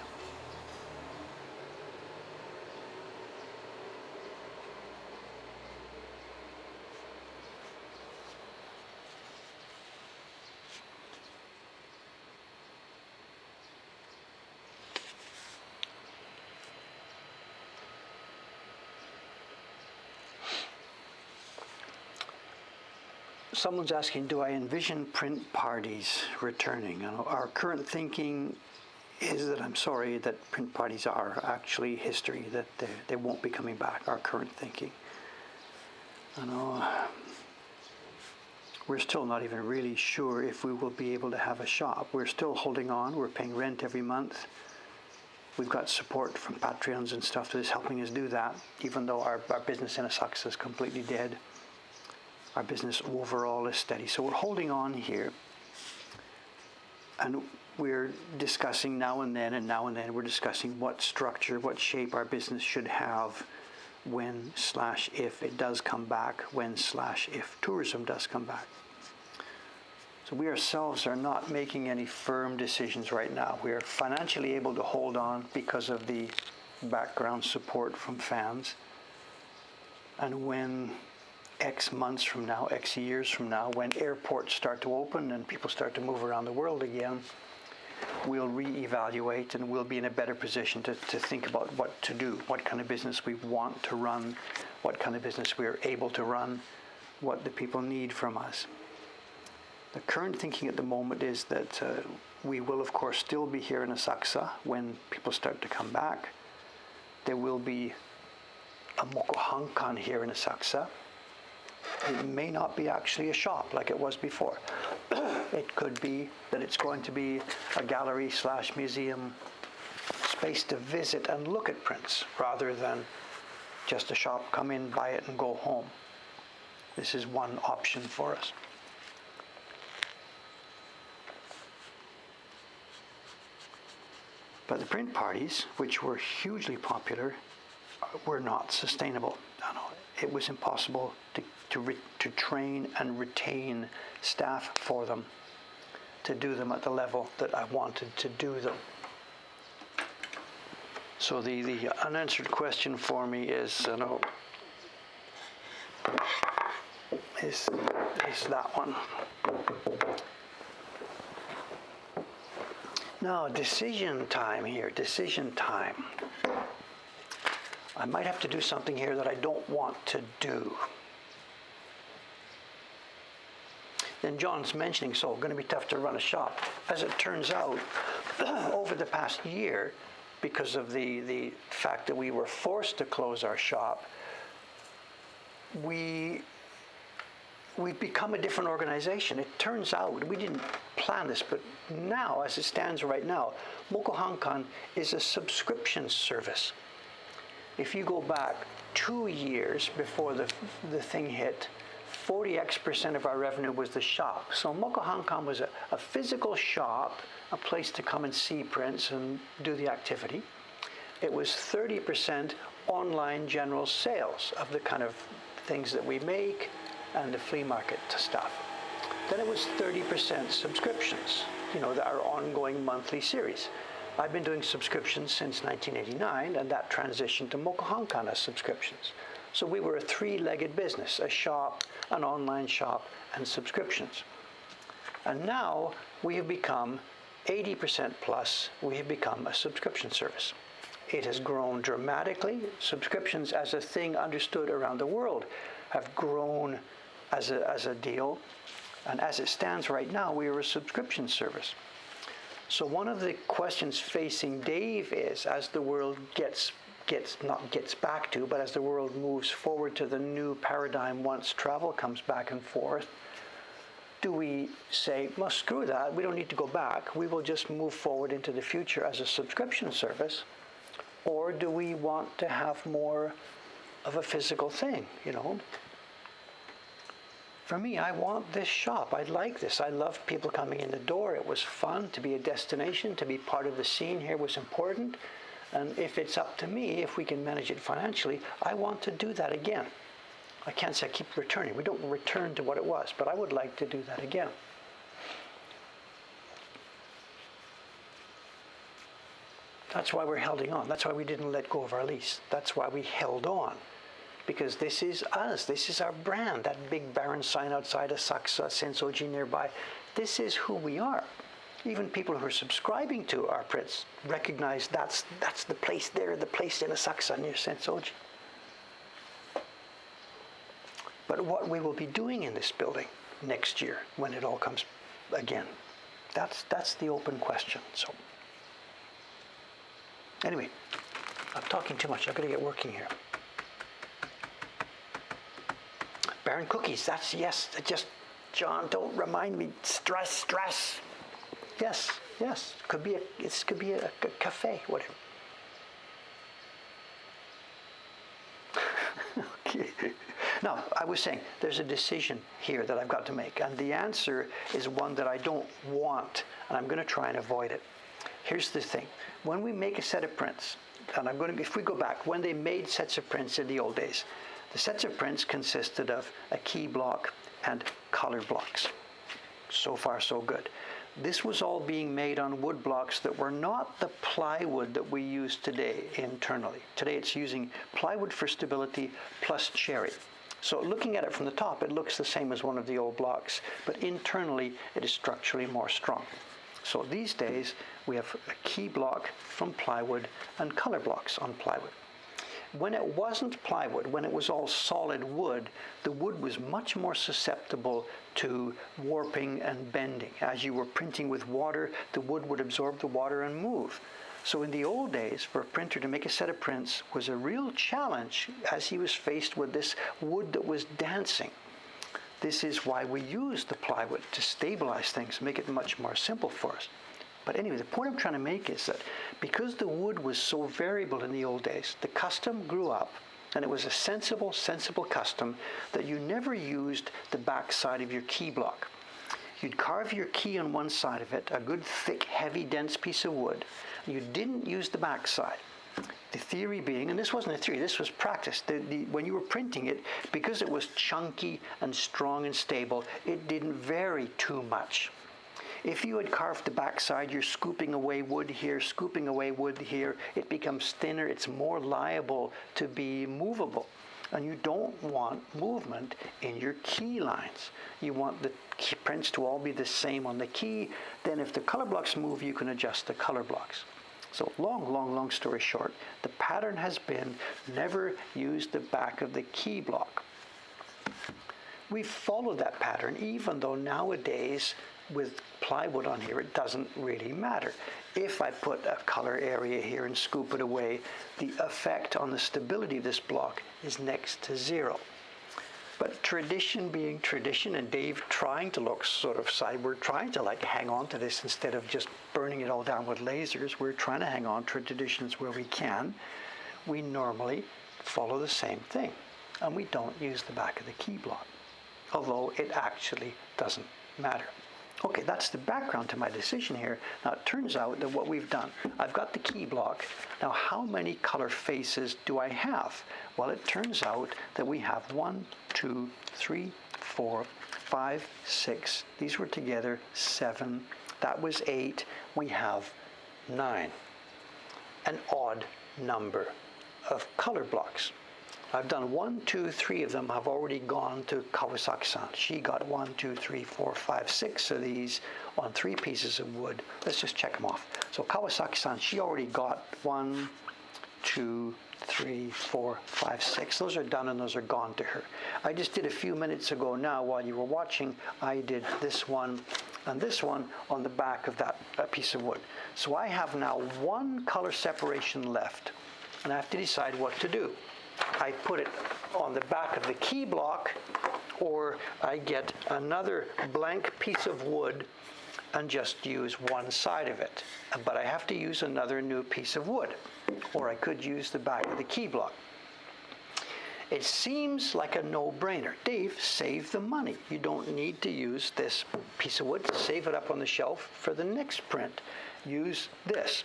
someone's asking, do I envision print parties returning? Our current thinking is that, I'm sorry, that print parties are actually history, that they won't be coming back, our current thinking. We're still not even really sure if we will be able to have a shop. We're still holding on. We're paying rent every month. We've got support from Patreons and stuff that is helping us do that, even though our business in Asakusa is completely dead. Our business overall is steady. So we're holding on here. And we're discussing now and then we're discussing what structure, what shape our business should have when/if it does come back, when/if tourism does come back. So we ourselves are not making any firm decisions right now. We are financially able to hold on because of the background support from fans. And when X months from now, X years from now, when airports start to open and people start to move around the world again, we'll reevaluate and we'll be in a better position to think about what to do, what kind of business we want to run, what kind of business we're able to run, what the people need from us. The current thinking at the moment is that we will, of course, still be here in Asakusa when people start to come back. There will be a mokohankan here in Asakusa. It may not be actually a shop like it was before. It could be that it's going to be a gallery/museum space to visit and look at prints rather than just a shop, come in, buy it, and go home. This is one option for us. But the print parties, which were hugely popular, were not sustainable. No. It was impossible to train and retain staff for them, to do them at the level that I wanted to do them. So the unanswered question for me is, is that one. Now, decision time here, decision time. I might have to do something here that I don't want to do. Then John's mentioning, so going to be tough to run a shop. As it turns out, over the past year, because of the fact that we were forced to close our shop, we've become a different organization. It turns out, we didn't plan this, but now, as it stands right now, Mokohankan is a subscription service. If you go back 2 years before the thing hit, 40x% of our revenue was the shop. So Mokohankan was a physical shop, a place to come and see prints and do the activity. It was 30% online general sales of the kind of things that we make and the flea market stuff. Then it was 30% subscriptions, our ongoing monthly series. I've been doing subscriptions since 1989, and that transitioned to Mokohankan as subscriptions. So we were a three-legged business, a shop, an online shop, and subscriptions. And now we have become 80% plus, we have become a subscription service. It has grown dramatically. Subscriptions as a thing understood around the world have grown as a deal. And as it stands right now, we are a subscription service. So one of the questions facing Dave is, as the world gets back to, but as the world moves forward to the new paradigm once travel comes back and forth, do we say, well, screw that, we don't need to go back, we will just move forward into the future as a subscription service? Or do we want to have more of a physical thing, For me, I want this shop. I like this. I love people coming in the door. It was fun to be a destination, to be part of the scene here was important. And if it's up to me, if we can manage it financially, I want to do that again. I can't say I keep returning. We don't return to what it was, but I would like to do that again. That's why we're holding on. That's why we didn't let go of our lease. That's why we held on. Because this is us. This is our brand. That big barren sign outside Asakusa, Sensoji nearby. This is who we are. Even people who are subscribing to our prints recognize that's the place there, the place in Asakusa near Sensoji. But what we will be doing in this building, next year when it all comes again? That's the open question. So anyway, I'm talking too much. I've got to get working here. Baron cookies. That's yes. Just John, don't remind me. Stress. Yes. Could be a cafe, whatever. Okay. Now, I was saying there's a decision here that I've got to make, and the answer is one that I don't want, and I'm going to try and avoid it. Here's the thing. When we make a set of prints, and if we go back, when they made sets of prints in the old days, the sets of prints consisted of a key block and color blocks. So far, so good. This was all being made on wood blocks that were not the plywood that we use today internally. Today it's using plywood for stability plus cherry. So looking at it from the top, it looks the same as one of the old blocks, but internally it is structurally more strong. So these days we have a key block from plywood and color blocks on plywood. When it wasn't plywood, when it was all solid wood, the wood was much more susceptible to warping and bending. As you were printing with water, the wood would absorb the water and move. So in the old days, for a printer to make a set of prints was a real challenge as he was faced with this wood that was dancing. This is why we use the plywood to stabilize things, make it much more simple for us. But anyway, the point I'm trying to make is that because the wood was so variable in the old days, the custom grew up, and it was a sensible custom that you never used the back side of your key block. You'd carve your key on one side of it, a good, thick, heavy, dense piece of wood. You didn't use the back side. The theory being, and this wasn't a theory, this was practice, when you were printing it, because it was chunky and strong and stable, it didn't vary too much. If you had carved the backside, you're scooping away wood here, scooping away wood here, it becomes thinner, it's more liable to be movable. And you don't want movement in your key lines. You want the prints to all be the same on the key. Then if the color blocks move, you can adjust the color blocks. So long story short, the pattern has been never use the back of the key block. We followed that pattern, even though nowadays with plywood on here, it doesn't really matter. If I put a color area here and scoop it away, the effect on the stability of this block is next to zero. But tradition being tradition, and Dave trying to look sort of we're trying to hang on to this instead of just burning it all down with lasers. We're trying to hang on to traditions where we can. We normally follow the same thing, and we don't use the back of the key block, although it actually doesn't matter. Okay, that's the background to my decision here. Now it turns out that what we've done, I've got the key block. Now how many color faces do I have? Well, it turns out that we have 1, 2, 3, 4, 5, 6. These were together 7. That was 8. We have 9. An odd number of color blocks. I've done 1, 2, 3 of them have already gone to Kawasaki-san. She got 1, 2, 3, 4, 5, 6 of these on 3 pieces of wood. Let's just check them off. So Kawasaki-san, she already got 1, 2, 3, 4, 5, 6. Those are done and those are gone to her. I just did a few minutes ago now while you were watching, I did this one and this one on the back of that piece of wood. So I have now 1 color separation left, and I have to decide what to do. I put it on the back of the key block, or I get another blank piece of wood and just use one side of it. But I have to use another new piece of wood, or I could use the back of the key block. It seems like a no-brainer. Dave, save the money. You don't need to use this piece of wood. Save it up on the shelf for the next print. Use this.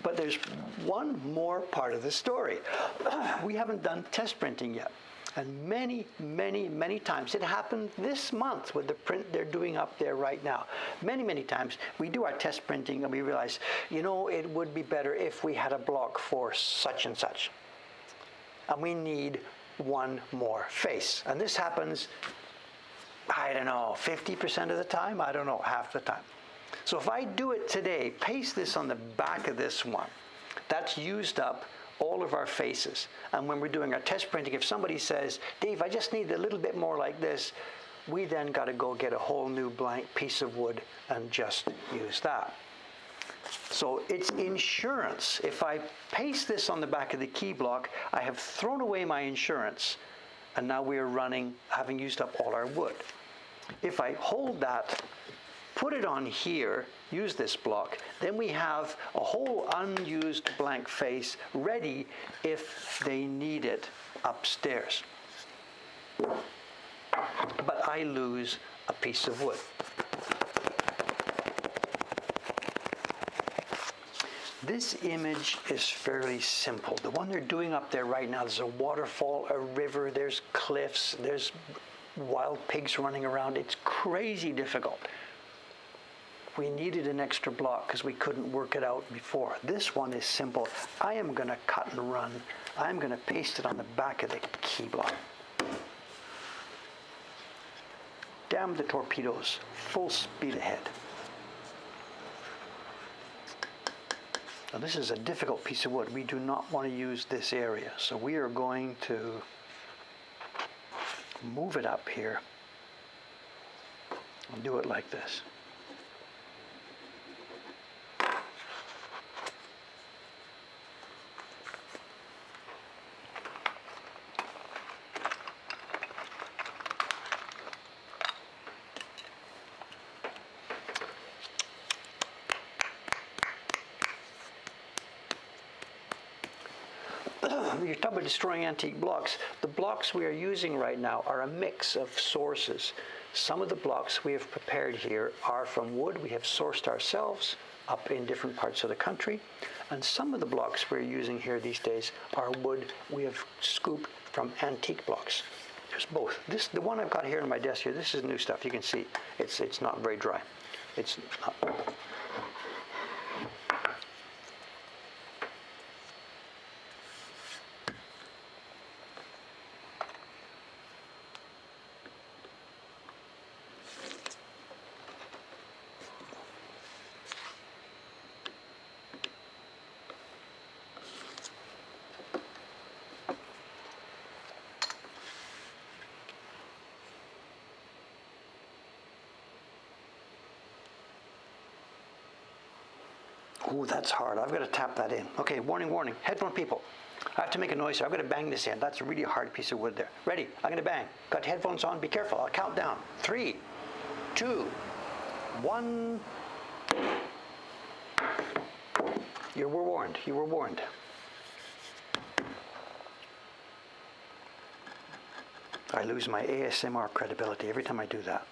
But there's one more part of the story. We haven't done test printing yet. And many times, it happened this month with the print they're doing up there right now. Many times, we do our test printing and we realize, it would be better if we had a block for such and such. And we need one more face. And this happens, 50% of the time? I don't know, half the time. So if I do it today, paste this on the back of this one, that's used up all of our faces. And when we're doing our test printing, if somebody says, Dave, I just need a little bit more like this, we then got to go get a whole new blank piece of wood and just use that. So it's insurance. If I paste this on the back of the key block, I have thrown away my insurance, and now we are running, having used up all our wood. If I hold that, put it on here, use this block, then we have a whole unused blank face ready if they need it upstairs. But I lose a piece of wood. This image is fairly simple. The one they're doing up there right now, there's a waterfall, a river, there's cliffs, there's wild pigs running around. It's crazy difficult. We needed an extra block because we couldn't work it out before. This one is simple. I am going to cut and run. I'm going to paste it on the back of the key block. Damn the torpedoes, full speed ahead. Now this is a difficult piece of wood. We do not want to use this area, so we are going to move it up here and do it like this. You're talking about destroying antique blocks. The blocks we are using right now are a mix of sources. Some of the blocks we have prepared here are from wood we have sourced ourselves up in different parts of the country. And some of the blocks we're using here these days are wood we have scooped from antique blocks. There's both. The one I've got here on my desk here, this is new stuff. You can see it's not very dry. It's not. Ooh, that's hard. I've got to tap that in. Okay, warning, warning. Headphone people. I have to make a noise here. I've got to bang this in. That's a really hard piece of wood there. Ready? I'm going to bang. Got headphones on. Be careful. I'll count down. 3, 2, 1. You were warned. You were warned. I lose my ASMR credibility every time I do that.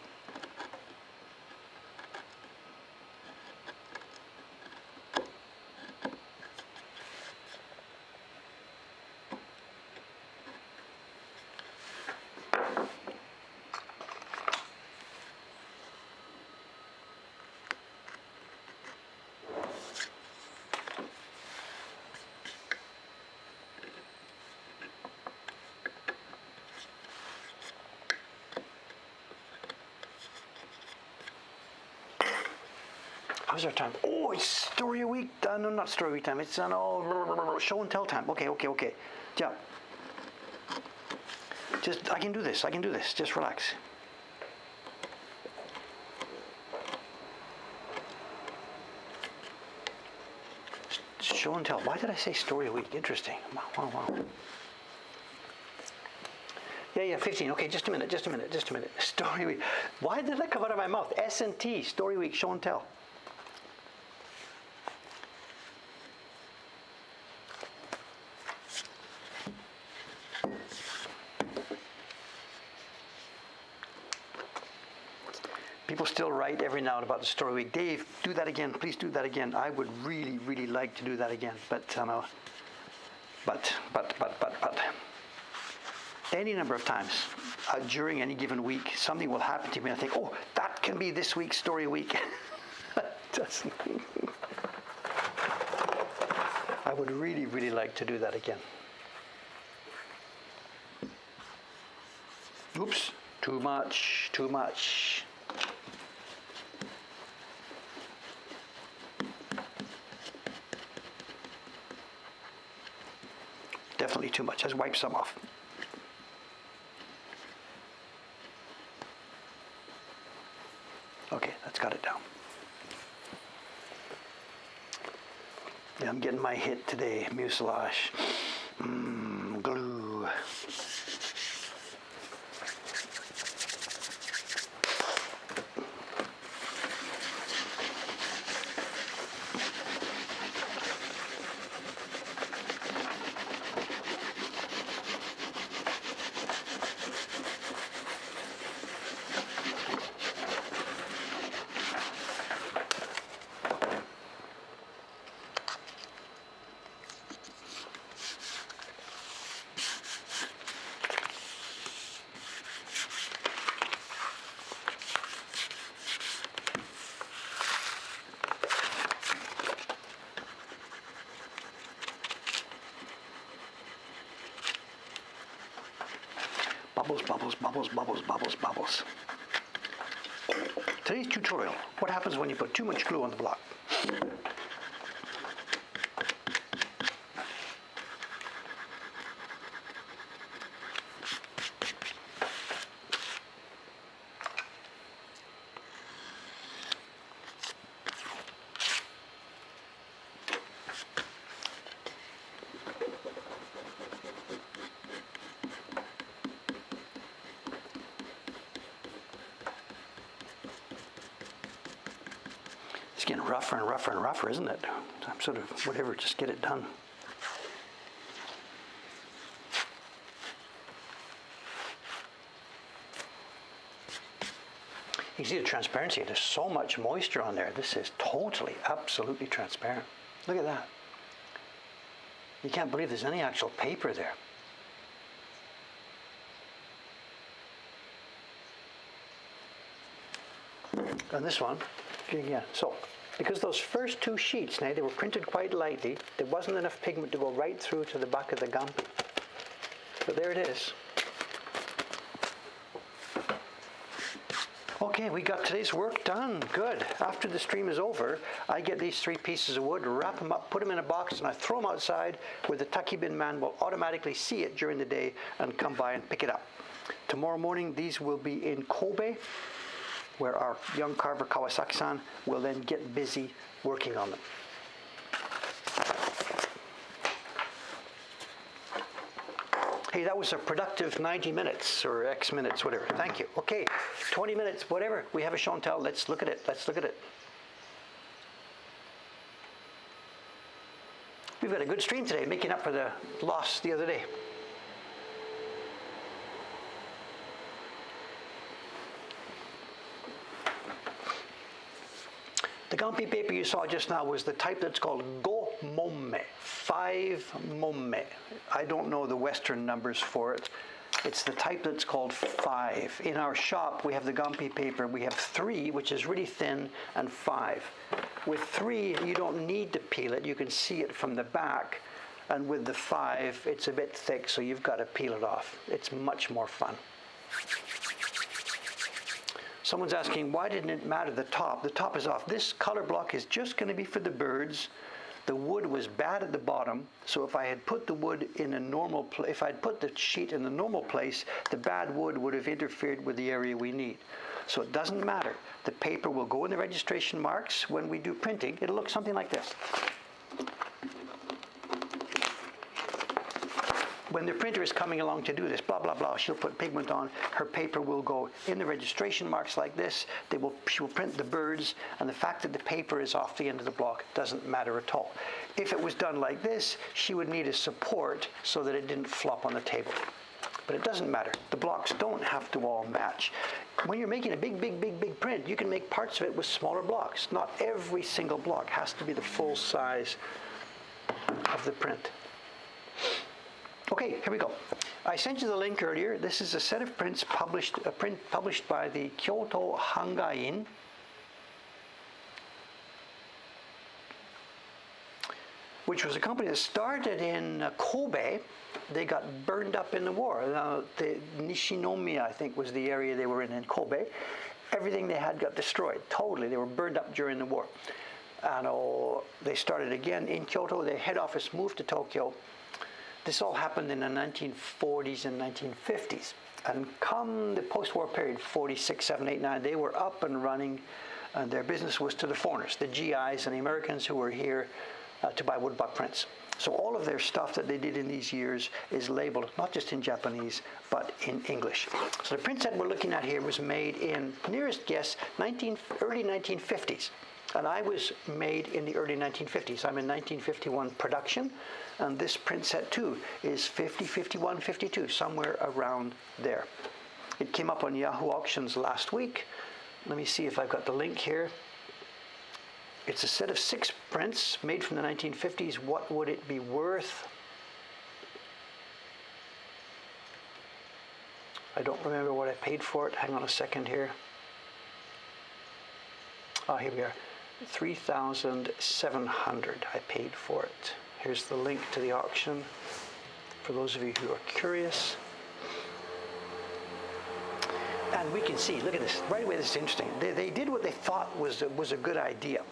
How's our time? Oh, it's story a week. No, not story week time. It's show and tell time. Okay. Yeah. I can do this. Just relax. Show and tell. Why did I say story a week? Interesting. Wow. Yeah, 15. Okay, just a minute. Story week. Why did that come out of my mouth? S&T, story week, show and tell. People still write every now and about the story week. Dave, do that again. Please do that again. I would really, really like to do that again. But any number of times during any given week, something will happen to me and I think, oh, that can be this week's story week. Doesn't. I would really, really like to do that again. Oops, too much. Definitely too much. Let's wipe some off. Okay, that's got it down. Yeah, I'm getting my hit today, mucilage. Glue. Bubbles, bubbles, bubbles, bubbles, bubbles, bubbles. Today's tutorial, what happens when you put too much glue on the block? It's getting rougher and rougher and rougher, isn't it? I'm sort of, whatever, just get it done. You see the transparency, there's so much moisture on there. This is totally, absolutely transparent. Look at that. You can't believe there's any actual paper there. And this one, yeah, so because those first two sheets, now they were printed quite lightly, there wasn't enough pigment to go right through to the back of the gampi. But there it is. Okay, we got today's work done. Good. After the stream is over, I get these 3 pieces of wood, wrap them up, put them in a box, and I throw them outside where the Taki bin man will automatically see it during the day and come by and pick it up. Tomorrow morning, these will be in Kobe, where our young carver Kawasaki-san will then get busy working on them. Hey, that was a productive 90 minutes or X minutes, whatever. Thank you. Okay, 20 minutes, whatever. We have a show and tell. Let's look at it. Let's look at it. We've got a good stream today, making up for the loss the other day. The gampi paper you saw just now was the type that's called go momme, 5 momme. I don't know the Western numbers for it. It's the type that's called 5. In our shop, we have the gampi paper. We have 3, which is really thin, and 5. With 3, you don't need to peel it. You can see it from the back. And with the 5, it's a bit thick, so you've got to peel it off. It's much more fun. Someone's asking, why didn't it matter the top? The top is off. This color block is just going to be for the birds. The wood was bad at the bottom, so if I had put the wood in a normal if I'd put the sheet in the normal place, the bad wood would have interfered with the area we need. So it doesn't matter. The paper will go in the registration marks. When we do printing, it'll look something like this. When the printer is coming along to do this, blah, blah, blah, she'll put pigment on. Her paper will go in the registration marks like this. She will print the birds, and the fact that the paper is off the end of the block doesn't matter at all. If it was done like this, she would need a support so that it didn't flop on the table. But it doesn't matter. The blocks don't have to all match. When you're making a big, big, big, big print, you can make parts of it with smaller blocks. Not every single block has to be the full size of the print. Okay, here we go. I sent you the link earlier. This is a set of prints published by the Kyoto Hangain. Which was a company that started in Kobe. They got burned up in the war. The Nishinomiya, I think, was the area they were in Kobe. Everything they had got destroyed, totally. They were burned up during the war. And they started again in Kyoto. Their head office moved to Tokyo. This all happened in the 1940s and 1950s. And come the post-war period, 46, 7, 8, 9, they were up and running, and their business was to the foreigners, the GIs and the Americans who were here to buy woodblock prints. So all of their stuff that they did in these years is labeled, not just in Japanese, but in English. So the print set we're looking at here was made in, nearest guess, early 1950s. And I was made in the early 1950s. I'm in 1951 production, and this print set too is 50, 51, 52, somewhere around there. It came up on Yahoo Auctions last week. Let me see if I've got the link here. It's a set of 6 prints made from the 1950s. What would it be worth? I don't remember what I paid for it. Hang on a second here. Oh, here we are. 3,700 I paid for it. Here's the link to the auction for those of you who are curious. And we can see, look at this, right away this is interesting. They did what they thought was a good idea.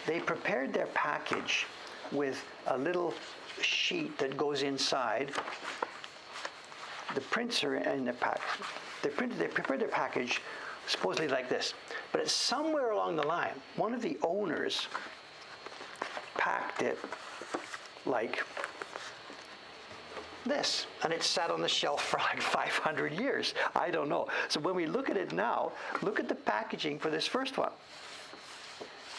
They prepared their package with a little sheet that goes inside. The prints are in the pack. They prepared their package supposedly like this. But it's somewhere along the line, one of the owners packed it like this, and it sat on the shelf for like 500 years. I don't know. So when we look at it now, look at the packaging for this first one.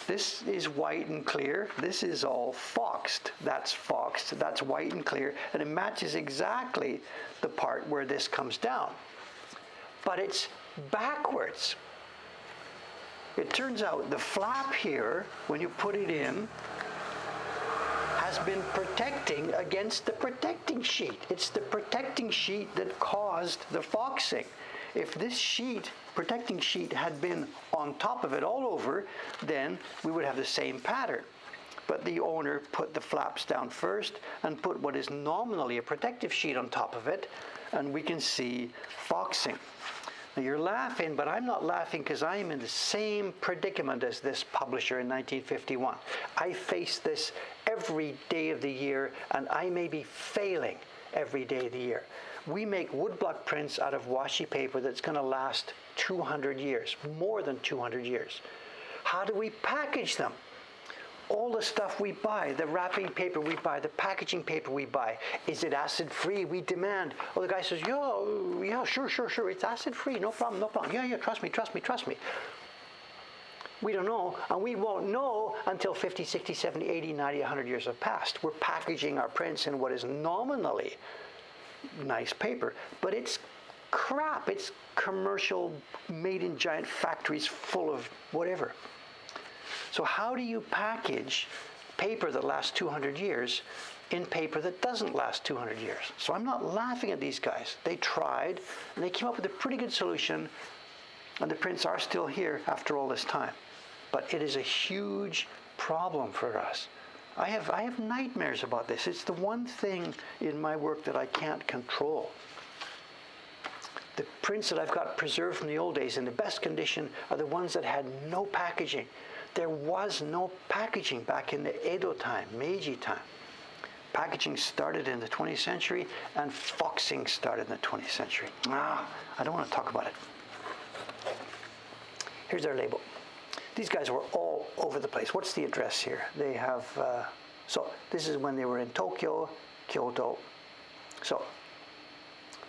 This is white and clear. This is all foxed. That's foxed. That's white and clear. And it matches exactly the part where this comes down. But it's backwards. It turns out the flap here, when you put it in, has been protecting against the protecting sheet. It's the protecting sheet that caused the foxing. If this sheet, protecting sheet, had been on top of it all over, then we would have the same pattern. But the owner put the flaps down first and put what is nominally a protective sheet on top of it, and we can see foxing. Now you're laughing, but I'm not laughing because I am in the same predicament as this publisher in 1951. I face this every day of the year, and I may be failing every day of the year. We make woodblock prints out of washi paper that's going to last 200 years, more than 200 years. How do we package them? All the stuff we buy, the wrapping paper we buy, the packaging paper we buy, is it acid-free? We demand. Oh, the guy says, yeah, sure, it's acid-free, no problem. Yeah, trust me. We don't know, and we won't know until 50, 60, 70, 80, 90, 100 years have passed. We're packaging our prints in what is nominally nice paper, but it's crap. It's commercial, made in giant factories full of whatever. So how do you package paper that lasts 200 years in paper that doesn't last 200 years? So I'm not laughing at these guys. They tried, and they came up with a pretty good solution, and the prints are still here after all this time. But it is a huge problem for us. I have nightmares about this. It's the one thing in my work that I can't control. The prints that I've got preserved from the old days in the best condition are the ones that had no packaging. There was no packaging back in the Edo time, Meiji time. Packaging started in the 20th century, and foxing started in the 20th century. I don't want to talk about it. Here's their label. These guys were all over the place. What's the address here? They have, so this is when they were in Tokyo, Kyoto. So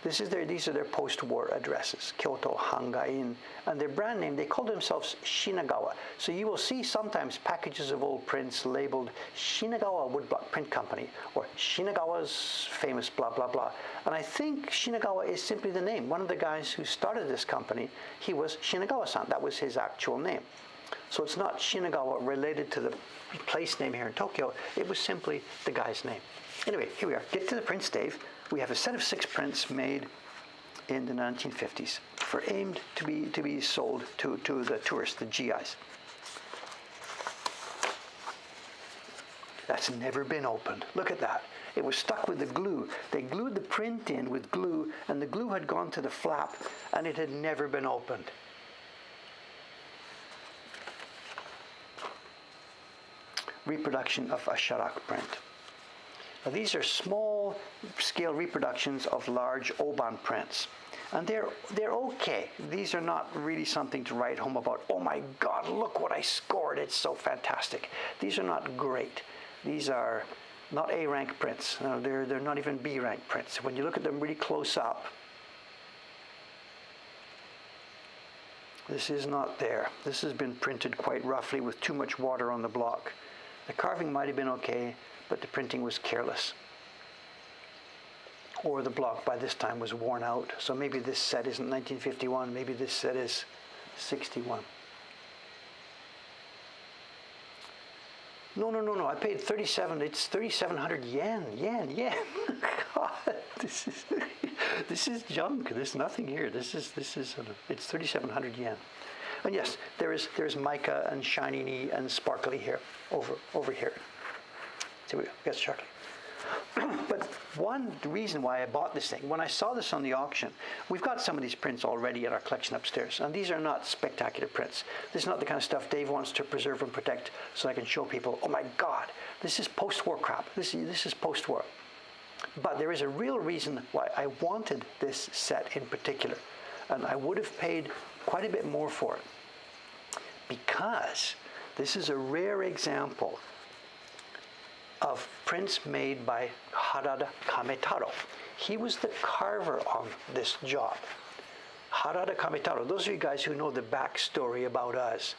these are their post-war addresses, Kyoto, Hangain, and their brand name, they call themselves Shinagawa. So you will see sometimes packages of old prints labeled Shinagawa Woodblock Print Company, or Shinagawa's famous blah, blah, blah. And I think Shinagawa is simply the name. One of the guys who started this company, he was Shinagawa-san. That was his actual name. So it's not Shinagawa related to the place name here in Tokyo. It was simply the guy's name. Anyway, here we are. Get to the prints, Dave. We have a set of 6 prints made in the 1950s aimed to be sold to the tourists, the GIs. That's never been opened. Look at that. It was stuck with the glue. They glued the print in with glue, and the glue had gone to the flap, and it had never been opened. Reproduction of a Sharak print. Now, these are small scale reproductions of large Oban prints. And they're okay. These are not really something to write home about. Oh my God, look what I scored. It's so fantastic. These are not great. These are not A-rank prints. No, they're not even B-rank prints. When you look at them really close up, this is not there. This has been printed quite roughly with too much water on the block. The carving might have been okay, but the printing was careless. Or the block by this time was worn out. So maybe this set isn't 1951, maybe this set is 61. No, I paid 37, it's 3,700 yen. God, this is junk. There's nothing here. It's 3,700 yen. And yes, there's mica and shiny and sparkly here, over here. So we got sparkly. But one reason why I bought this thing, when I saw this on the auction, we've got some of these prints already in our collection upstairs, and these are not spectacular prints. This is not the kind of stuff Dave wants to preserve and protect so I can show people, oh my God, this is post-war crap. This is post-war. But there is a real reason why I wanted this set in particular, and I would have paid quite a bit more for it, because this is a rare example of prints made by Harada Kametaro. He was the carver on this job. Harada Kametaro, those of you guys who know the backstory about us,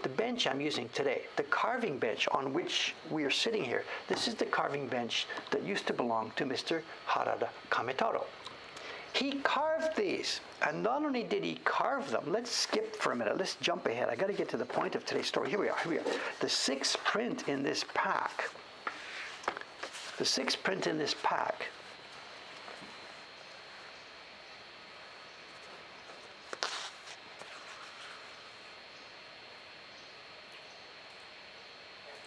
the bench I'm using today, the carving bench on which we are sitting here, this is the carving bench that used to belong to Mr. Harada Kametaro. He carved these, and not only did he carve them, let's skip for a minute, let's jump ahead. I got to get to the point of today's story. Here we are. The sixth print in this pack.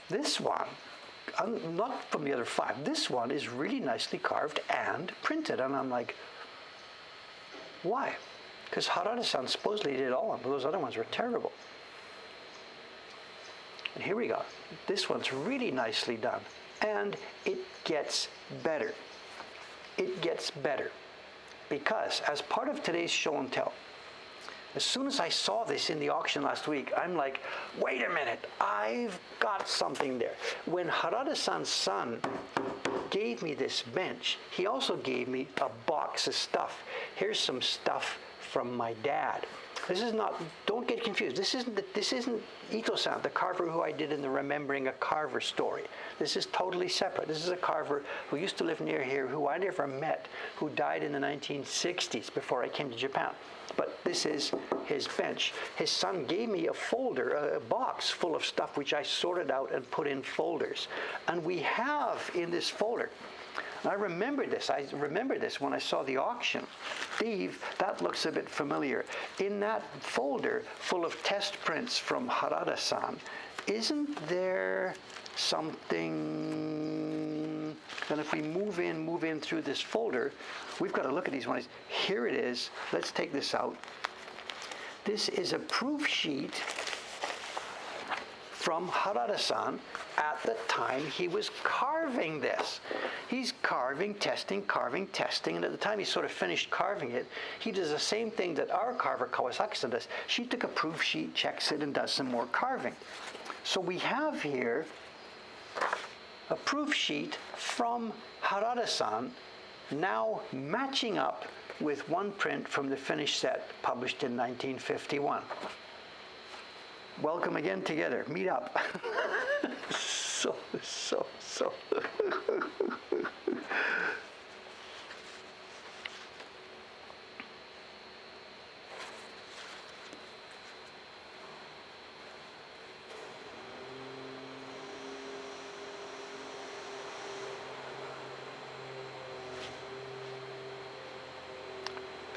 This one, not from the other five, this one is really nicely carved and printed, and I'm like, why? Because Harada-san supposedly did all of them, but those other ones were terrible. And here we go. This one's really nicely done. And it gets better. It gets better. Because as part of today's show and tell, as soon as I saw this in the auction last week, I'm like, wait a minute, I've got something there. When Harada-san's son gave me this bench, he also gave me a box of stuff. Here's some stuff from my dad. This is not, don't get confused. This isn't Ito-san, the carver who I did in the Remembering a Carver story. This is totally separate. This is a carver who used to live near here, who I never met, who died in the 1960s before I came to Japan. But this is his bench. His son gave me a folder, a box full of stuff which I sorted out and put in folders. And we have in this folder, I remember this when I saw the auction. Steve, that looks a bit familiar. In that folder full of test prints from Harada-san, isn't there something, and if we move in through this folder, we've got to look at these ones. Here it is. Let's take this out. This is a proof sheet from Harada-san at the time he was carving this. He's carving, testing, and at the time he sort of finished carving it, he does the same thing that our carver Kawasaki-san does. She took a proof sheet, checks it, and does some more carving. So we have here a proof sheet from Harada-san, now matching up with one print from the finished set published in 1951. Welcome again together. Meet up. so.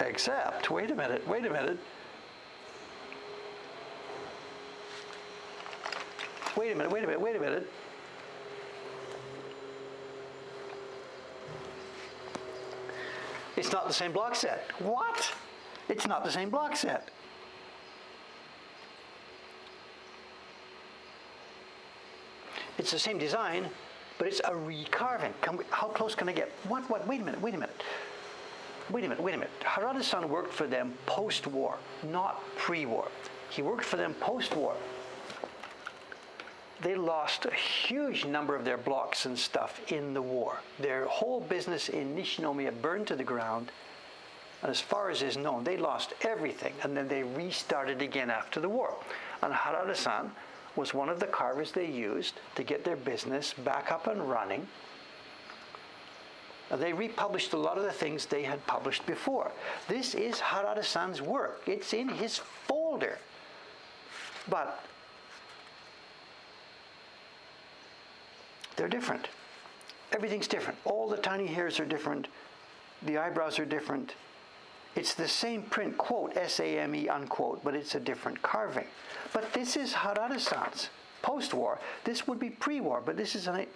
Except, wait a minute. Wait a minute. It's not the same block set. What? It's not the same block set. It's the same design, but it's a recarving. How close can I get? What? Wait a minute. Harada-san worked for them post-war, not pre-war. He worked for them post-war. They lost a huge number of their blocks and stuff in the war. Their whole business in Nishinomiya burned to the ground. And as far as is known, they lost everything. And then they restarted again after the war. And Harada-san was one of the carvers they used to get their business back up and running. They republished a lot of the things they had published before. This is Harada-san's work. It's in his folder. But they're different. Everything's different. All the tiny hairs are different. The eyebrows are different. It's the same print, quote, SAME, unquote, but it's a different carving. But this is Harada-san's post-war. This would be pre-war, but this is an...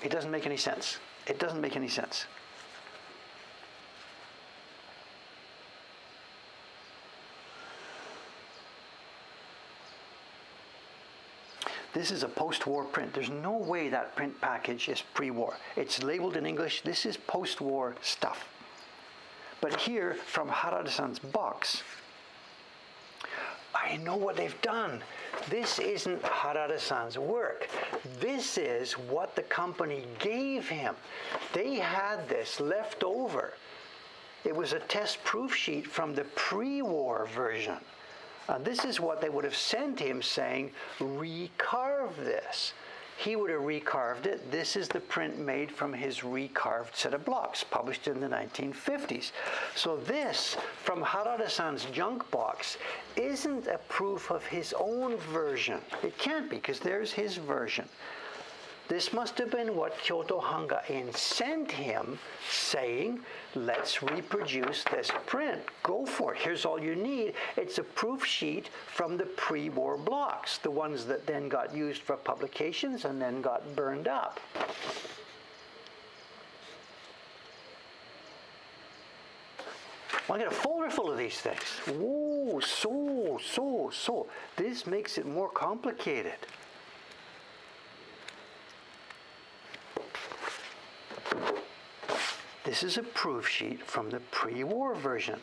It doesn't make any sense. It doesn't make any sense. This is a post-war print. There's no way that print package is pre-war. It's labeled in English. This is post-war stuff. But here, from Harada-san's box, I know what they've done. This isn't Harada-san's work. This is what the company gave him. They had this left over. It was a test proof sheet from the pre-war version. And this is what they would have sent him saying, recarve this. He would have recarved it. This is the print made from his recarved set of blocks, published in the 1950s. So this, from Harada-san's junk box, isn't a proof of his own version. It can't be, because there's his version. This must have been what Kyoto Hanga-in sent him, saying, let's reproduce this print. Go for it. Here's all you need. It's a proof sheet from the pre-war blocks, the ones that then got used for publications and then got burned up. Well, I got a folder full of these things. Whoa, so. This makes it more complicated. This is a proof sheet from the pre-war version.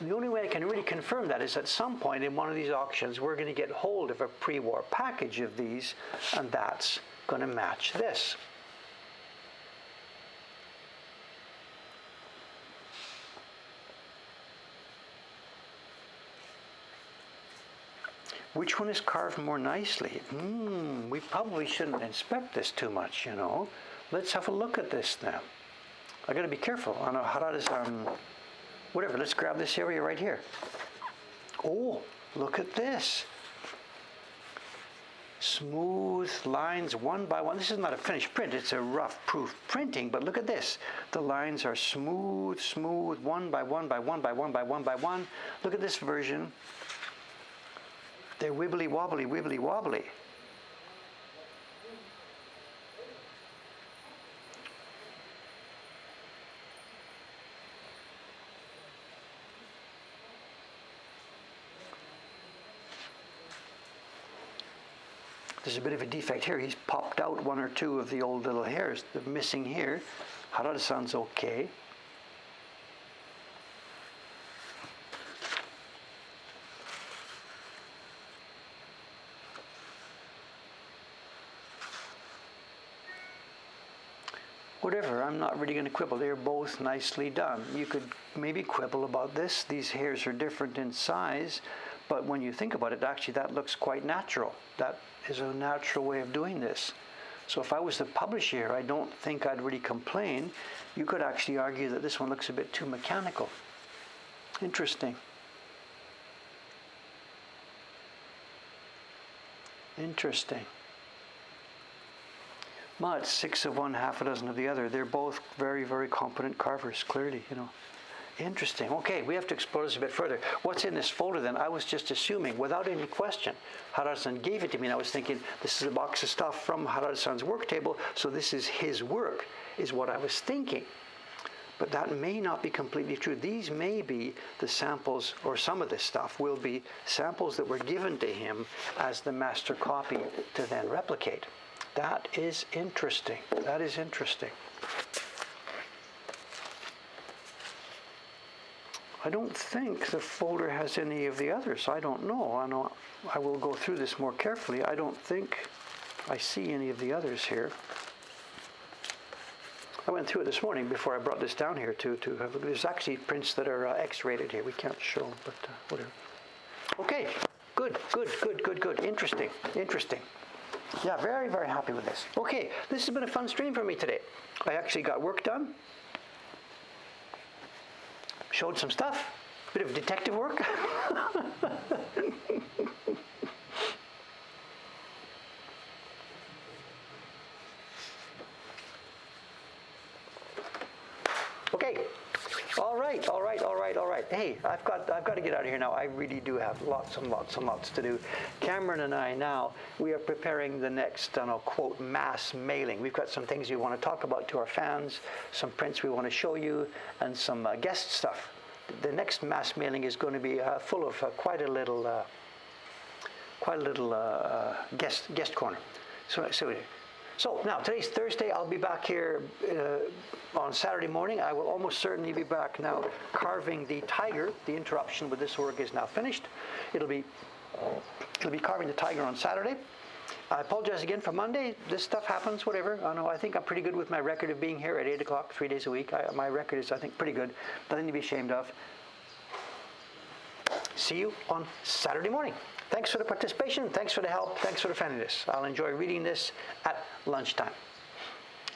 The only way I can really confirm that is at some point in one of these auctions, we're going to get hold of a pre-war package of these, and that's going to match this. Which one is carved more nicely? We probably shouldn't inspect this too much, you know. Let's have a look at this now. I got to be careful. I know Harada's whatever. Let's grab this area right here. Oh, look at this. Smooth lines one by one. This is not a finished print. It's a rough proof printing, but look at this. The lines are smooth, one by one by one by one by one by one. Look at this version. They're wibbly wobbly. There's a bit of a defect here. He's popped out one or two of the old little hairs. They're missing here. Harada-san's okay. Whatever, I'm not really going to quibble. They're both nicely done. You could maybe quibble about this. These hairs are different in size, but when you think about it, actually that looks quite natural. That is a natural way of doing this. So if I was the publisher, I don't think I'd really complain. You could actually argue that this one looks a bit too mechanical. Interesting. Well, it's 6 of one, half a dozen of the other. They're both very, very competent carvers, clearly, you know. Interesting. Okay, we have to explore this a bit further. What's in this folder then? I was just assuming, without any question, Harada-san gave it to me, and I was thinking, this is a box of stuff from Harada-san's work table, so this is his work, is what I was thinking. But that may not be completely true. These may be the samples, or some of this stuff will be samples that were given to him as the master copy to then replicate. That is interesting. That is interesting. I don't think the folder has any of the others. I don't know. I will go through this more carefully. I don't think I see any of the others here. I went through it this morning before I brought this down here to have a look. There's actually prints that are X-rated here. We can't show them, but whatever. Okay, good. Interesting. Yeah, very, very happy with this. Okay, this has been a fun stream for me today. I actually got work done. Showed some stuff. Bit of detective work. Okay. All right. Hey, I've got to get out of here now. I really do have lots to do. Cameron and I now, we are preparing the next, quote, mass mailing. We've got some things we want to talk about to our fans, some prints we want to show you, and some guest stuff. The next mass mailing is going to be full of quite a little guest corner. So now, today's Thursday. I'll be back here on Saturday morning. I will almost certainly be back now carving the tiger. The interruption with this work is now finished. It'll be carving the tiger on Saturday. I apologize again for Monday. This stuff happens, whatever. I think I'm pretty good with my record of being here at 8 o'clock, 3 days a week. My record is, I think, pretty good. Nothing to be ashamed of. See you on Saturday morning. Thanks for the participation. Thanks for the help. Thanks for the friendliness. I'll enjoy reading this at lunchtime.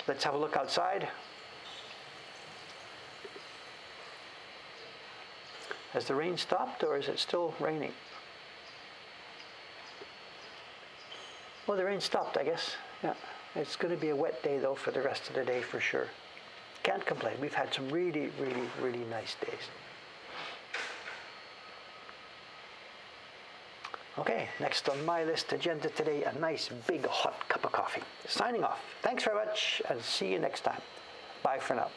Let's have a look outside. Has the rain stopped, or is it still raining? Well, the rain stopped, I guess. Yeah. It's going to be a wet day, though, for the rest of the day for sure. Can't complain. We've had some really, really, really nice days. Okay, next on my list agenda today, a nice big hot cup of coffee. Signing off. Thanks very much, and see you next time. Bye for now.